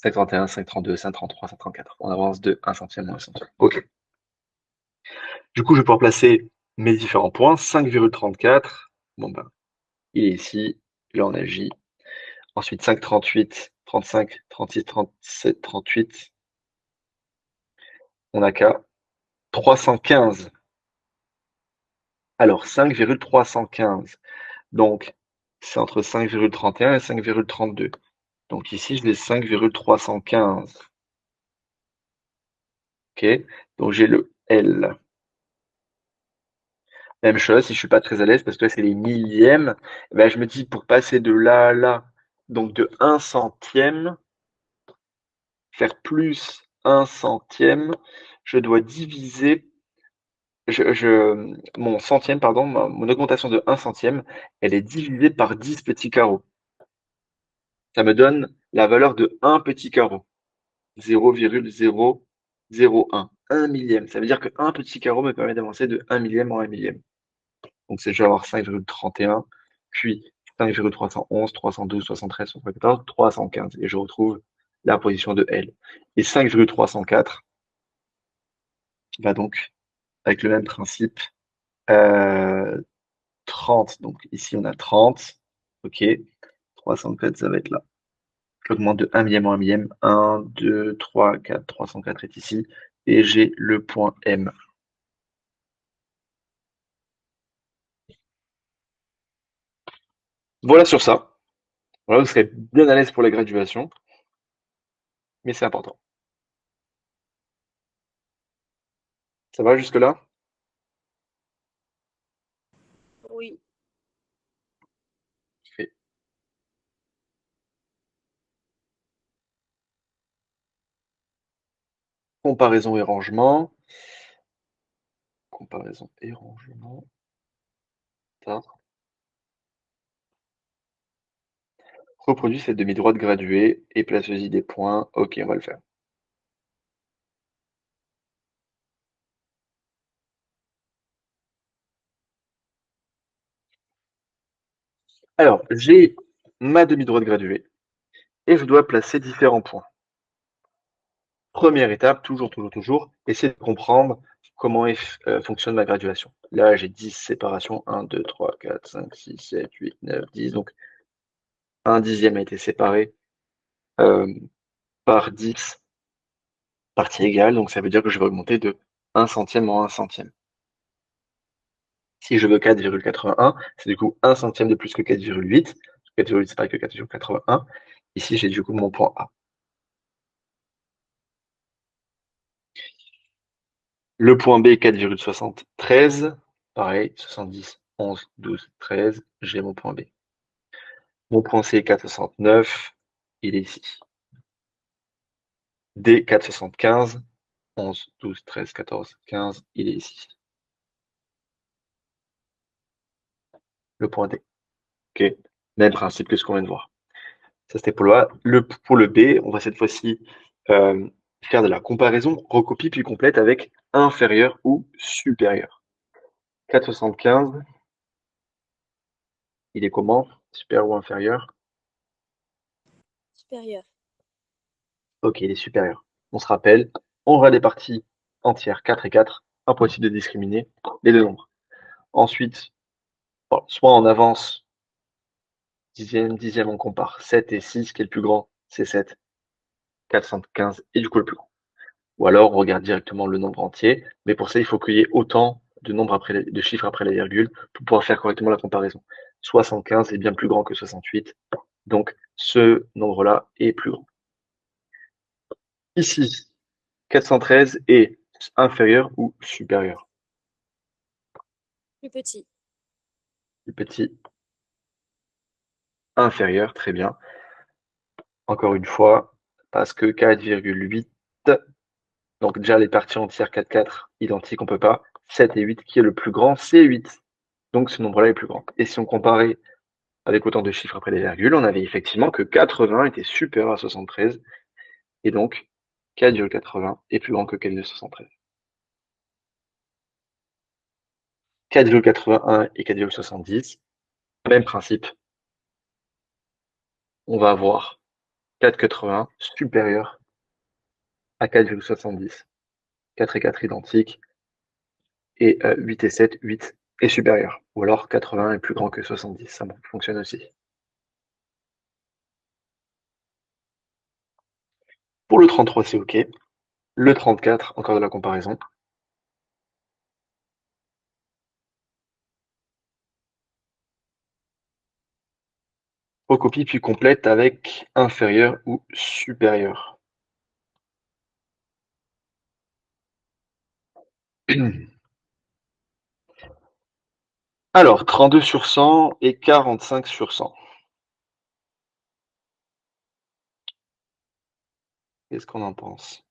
5,31, 5,32, 5,33, 5,34. On avance de 1 centième moins 1 centième. OK. Du coup, je vais pouvoir placer mes différents points. 5,34. Bon, ben, il est ici. Là, on agit. Ensuite, 5,38, 35, 36, 37, 38. On n'a qu'à 315. Alors, 5,315. Donc, c'est entre 5,31 et 5,32. Donc ici, je l'ai 5,315. OK? Donc j'ai le L. Même chose, si je suis pas très à l'aise, parce que là, c'est les millièmes, ben, je me dis pour passer de là à là, donc de 1 centième, faire plus 1 centième, je dois diviser mon centième, pardon, mon augmentation de 1 centième, elle est divisée par 10 petits carreaux. Ça me donne la valeur de 1 petit carreau. 0,001. 1 millième. Ça veut dire qu'un petit carreau me permet d'avancer de 1 millième en 1 millième. Donc c'est, je vais avoir 5,31, puis 5,311, 312, 313, 314, 315. Et je retrouve la position de L. Et 5,304 va donc, avec le même principe, 30. Donc ici, on a 30. OK. 304, ça va être là. J'augmente de 1 millième en 1 millième. 1, 2, 3, 4, 304 est ici. Et j'ai le point M. Voilà sur ça. Voilà, vous serez bien à l'aise pour la graduation. Mais c'est important. Ça va jusque-là? Oui. Fait. Comparaison et rangement. Comparaison et rangement. Ça. Reproduis cette demi-droite graduée et place-y des points. Ok, on va le faire. Alors, j'ai ma demi-droite graduée et je dois placer différents points. Première étape, toujours, essayer de comprendre comment fonctionne ma graduation. Là, j'ai 10 séparations. 1, 2, 3, 4, 5, 6, 7, 8, 9, 10. Donc, un dixième a été séparé par 10 parties égales. Donc, ça veut dire que je vais augmenter de 1 centième en 1 centième. Si je veux 4,81, c'est du coup 1 centième de plus que 4,8. 4,8, c'est pareil que 4,81. Ici, j'ai du coup mon point A. Le point B, 4,73. Pareil, 70, 11, 12, 13. J'ai mon point B. Mon point C, 4,69. Il est ici. D, 4,75. 11, 12, 13, 14, 15. Il est ici. Le point D. OK. Même principe que ce qu'on vient de voir. Ça, c'était pour le A. Pour le B, on va cette fois-ci faire de la comparaison, recopie puis complète avec inférieur ou supérieur. 4,75, il est comment? Supérieur ou inférieur? Supérieur. Ok, il est supérieur. On se rappelle, on aura des parties entières 4 et 4, impossible de discriminer les deux nombres. Ensuite, bon, soit on avance, dixième, on compare 7 et 6, qui est le plus grand? C'est 7. 415 est du coup le plus grand. Ou alors on regarde directement le nombre entier, mais pour ça, il faut qu'il y ait autant de chiffres après la virgule pour pouvoir faire correctement la comparaison. 75 est bien plus grand que 68, donc ce nombre-là est plus grand. Ici, 413 est inférieur ou supérieur? Plus petit. Plus petit, inférieur, très bien. Encore une fois, parce que 4,8, donc déjà les parties entières 4, 4, identiques, on peut pas. 7 et 8, qui est le plus grand? C'est 8. Donc ce nombre-là est plus grand. Et si on comparait avec autant de chiffres après les virgules, on avait effectivement que 80 était supérieur à 73, et donc 4,80 est plus grand que 4,73. 4,81 et 4,70, même principe. On va avoir 4,80 supérieur à 4,70. 4 et 4 identiques. Et 8 et 7, 8 est supérieur. Ou alors 80 est plus grand que 70. Ça fonctionne aussi. Pour le 33, c'est OK. Le 34, encore de la comparaison. Recopie puis complète avec inférieur ou supérieur. Alors, 32 sur 100 et 45 sur 100. Qu'est-ce qu'on en pense?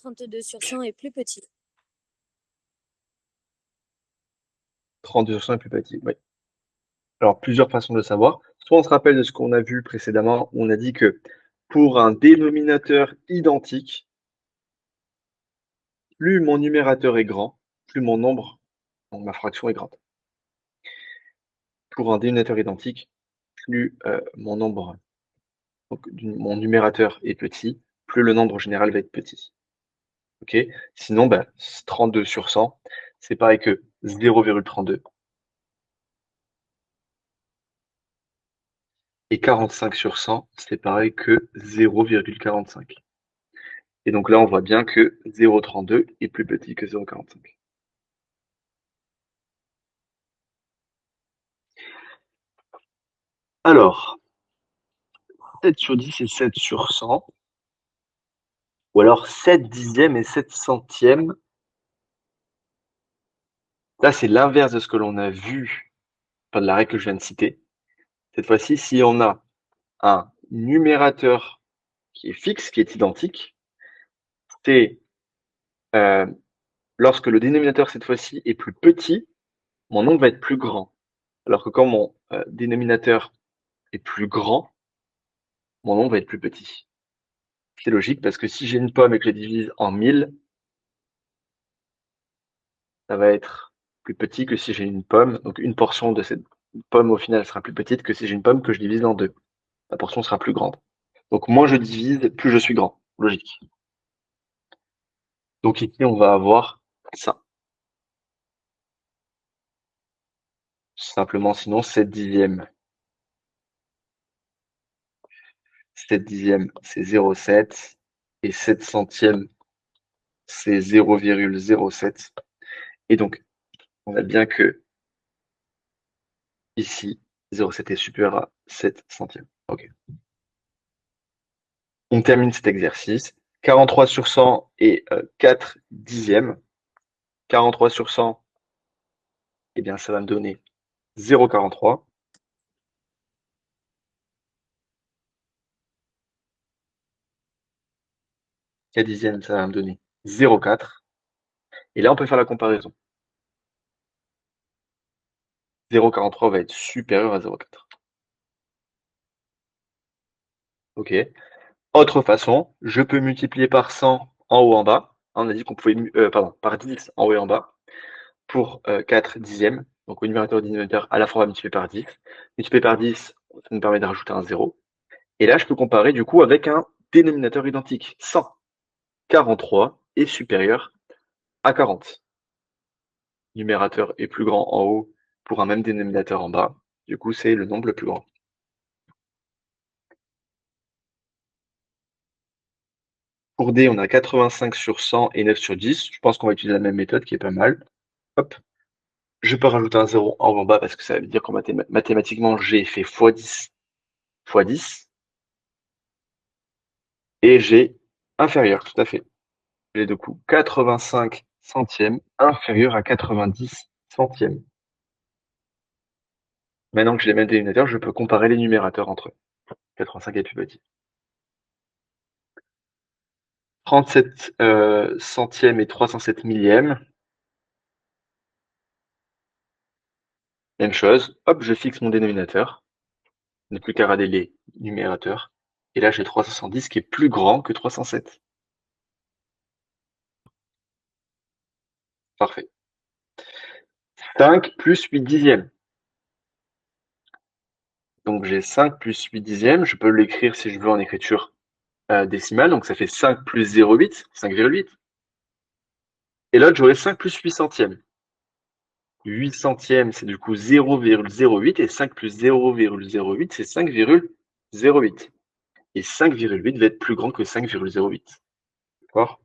« 32 sur 100 est plus petit. » 32 sur 100 est plus petit, oui. Alors, plusieurs façons de le savoir. Soit on se rappelle de ce qu'on a vu précédemment, où on a dit que pour un dénominateur identique, plus mon numérateur est grand, plus mon nombre, donc ma fraction est grande. Pour un dénominateur identique, plus mon nombre, donc mon numérateur est petit, plus le nombre général va être petit. Ok. Sinon, 32 sur 100, c'est pareil que 0,32. Et 45 sur 100, c'est pareil que 0,45. Et donc là, on voit bien que 0,32 est plus petit que 0,45. Alors, 7 sur 10 et 7 sur 100. Ou alors 7 dixièmes et 7 centièmes. Là, c'est l'inverse de ce que l'on a vu, enfin de la règle que je viens de citer. Cette fois-ci, si on a un numérateur qui est fixe, qui est identique, c'est lorsque le dénominateur, cette fois-ci, est plus petit, mon nombre va être plus grand. Alors que quand mon dénominateur est plus grand, mon nombre va être plus petit. C'est logique parce que si j'ai une pomme et que je la divise en 1000, ça va être plus petit que si j'ai une pomme. Donc une portion de cette pomme, au final, sera plus petite que si j'ai une pomme que je divise en 2. La portion sera plus grande. Donc moins je divise, plus je suis grand. Logique. Donc ici, on va avoir ça. Simplement, sinon, 7 dixièmes. 7 dixièmes, c'est 0,7. Et 7 centièmes, c'est 0,07. Et donc, on a bien que ici, 0,7 est supérieur à 7 centièmes. OK. On termine cet exercice. 43 sur 100 et 4 dixièmes. 43 sur 100, eh bien, ça va me donner 0,43. 4 dixièmes, ça va me donner 0,4. Et là, on peut faire la comparaison. 0,43 va être supérieur à 0,4. OK. Autre façon, je peux multiplier par 100 en haut en bas. On a dit qu'on pouvait, par 10 en haut et en bas pour 4 dixièmes. Donc au numérateur et au dénominateur, à la fois on va multiplier par 10. Multiplier par 10, ça nous permet de rajouter un 0. Et là, je peux comparer du coup avec un dénominateur identique. 100. 43 est supérieur à 40. Numérateur est plus grand en haut pour un même dénominateur en bas. Du coup, c'est le nombre le plus grand. Pour D, on a 85 sur 100 et 9 sur 10. Je pense qu'on va utiliser la même méthode qui est pas mal. Hop. Je peux rajouter un 0 en haut en bas parce que ça veut dire qu'en mathématiquement, G fait x10 fois 10. Et G inférieur, tout à fait. J'ai du coup 85 centièmes inférieur à 90 centièmes. Maintenant que j'ai les mêmes dénominateurs, je peux comparer les numérateurs entre eux. 85 est plus petit. 37 centièmes et 307 millièmes. Même chose. Hop, je fixe mon dénominateur. Je n'ai plus qu'à rader les numérateurs. Et là, j'ai 370 qui est plus grand que 307. Parfait. 5 plus 8 dixièmes. Donc j'ai 5 plus 8 dixièmes. Je peux l'écrire si je veux en écriture décimale. Donc ça fait 5 plus 0,8, 5,8. Et l'autre, j'aurai 5 plus 8 centièmes. 8 centièmes, c'est du coup 0,08. Et 5 plus 0,08, c'est 5,08. Et 5,8 va être plus grand que 5,08. D'accord?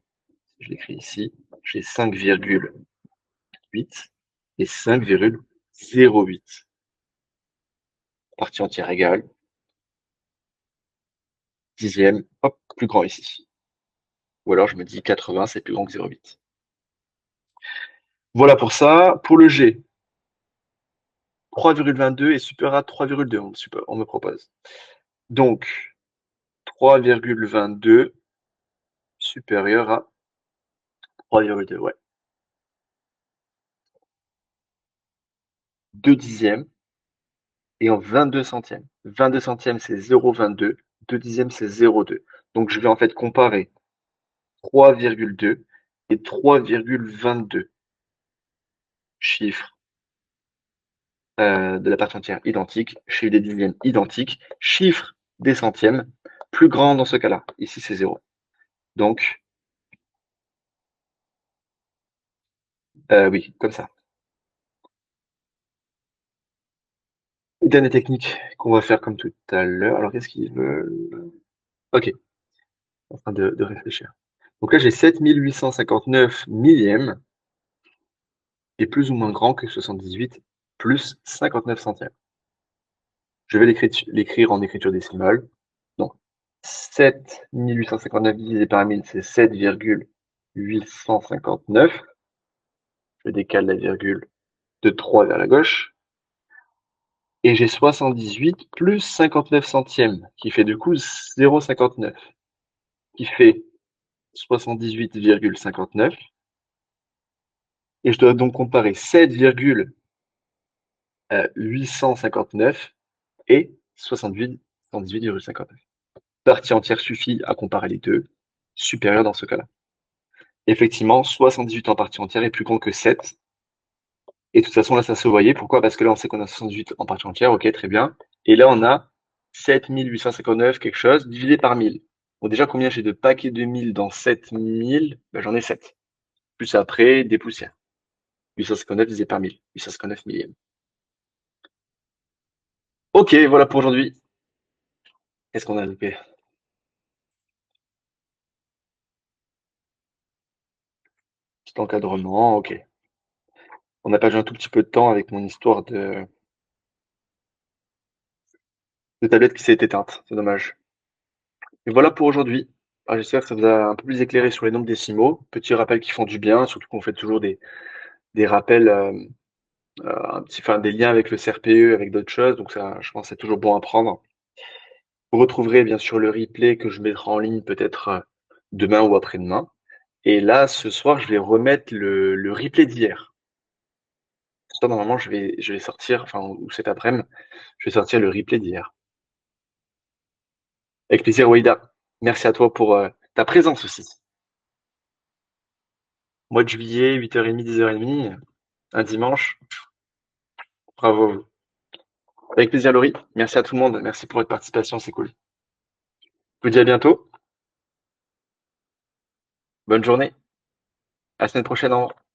Je l'écris ici. J'ai 5,8 et 5,08. Partie entière égale. Dixième, hop, plus grand ici. Ou alors je me dis 80, c'est plus grand que 0,8. Voilà pour ça. Pour le G, 3,22 est supérieur à 3,2, on me propose. Donc, 3,22 supérieur à 3,2, ouais. 2 dixièmes et en 22 centièmes. 22 centièmes, c'est 0,22. 2 dixièmes, c'est 0,2. Donc, je vais en fait comparer 3,2 et 3,22 chiffres de la partie entière identique, j'ai eu des dixièmes identiques, chiffre des centièmes, plus grand dans ce cas-là. Ici, c'est 0. Donc, oui, comme ça. Dernière technique qu'on va faire comme tout à l'heure. Alors, qu'est-ce qu'il veut? Ok, en train de réfléchir. Donc là, j'ai 7859 millièmes est plus ou moins grand que 78 plus 59 centièmes. Je vais l'écrire en écriture décimale. Donc, 7859 divisé par 1000, c'est 7,859. Je décale la virgule de 3 vers la gauche. Et j'ai 78 plus 59 centièmes, qui fait du coup 0,59, qui fait 78,59. Et je dois donc comparer 7,859 et 78,59. Partie entière suffit à comparer les deux, supérieur dans ce cas-là. Effectivement, 78 en partie entière est plus grand que 7. Et de toute façon, là, ça se voyait. Pourquoi? Parce que là, on sait qu'on a 78 en partie entière. Ok, très bien. Et là, on a 7859 quelque chose divisé par 1000. Bon, déjà, combien j'ai de paquets de 1000 dans 7000? Ben, j'en ai 7. Plus après, des poussières. 859 divisé par 1000. 859 millièmes. Ok, voilà pour aujourd'hui. Qu'est-ce qu'on a loupé? Petit encadrement, ok. On a perdu un tout petit peu de temps avec mon histoire de tablette qui s'est éteinte. C'est dommage. Et voilà pour aujourd'hui. Alors, j'espère que ça vous a un peu plus éclairé sur les nombres décimaux. Petits rappels qui font du bien, surtout qu'on fait toujours des rappels, des liens avec le CRPE, avec d'autres choses. Donc ça, je pense que c'est toujours bon à prendre. Vous retrouverez bien sûr le replay que je mettrai en ligne peut-être demain ou après-demain. Et là, ce soir, je vais remettre le replay d'hier. Ça, normalement, je vais sortir, enfin, ou cet après-midi, je vais sortir le replay d'hier. Avec plaisir, Waïda. Merci à toi pour ta présence aussi. Mois de juillet, 8h30, 10h30, un dimanche. Bravo à vous. Avec plaisir, Laurie. Merci à tout le monde. Merci pour votre participation, c'est cool. Je vous dis à bientôt. Bonne journée. À la semaine prochaine. Au revoir.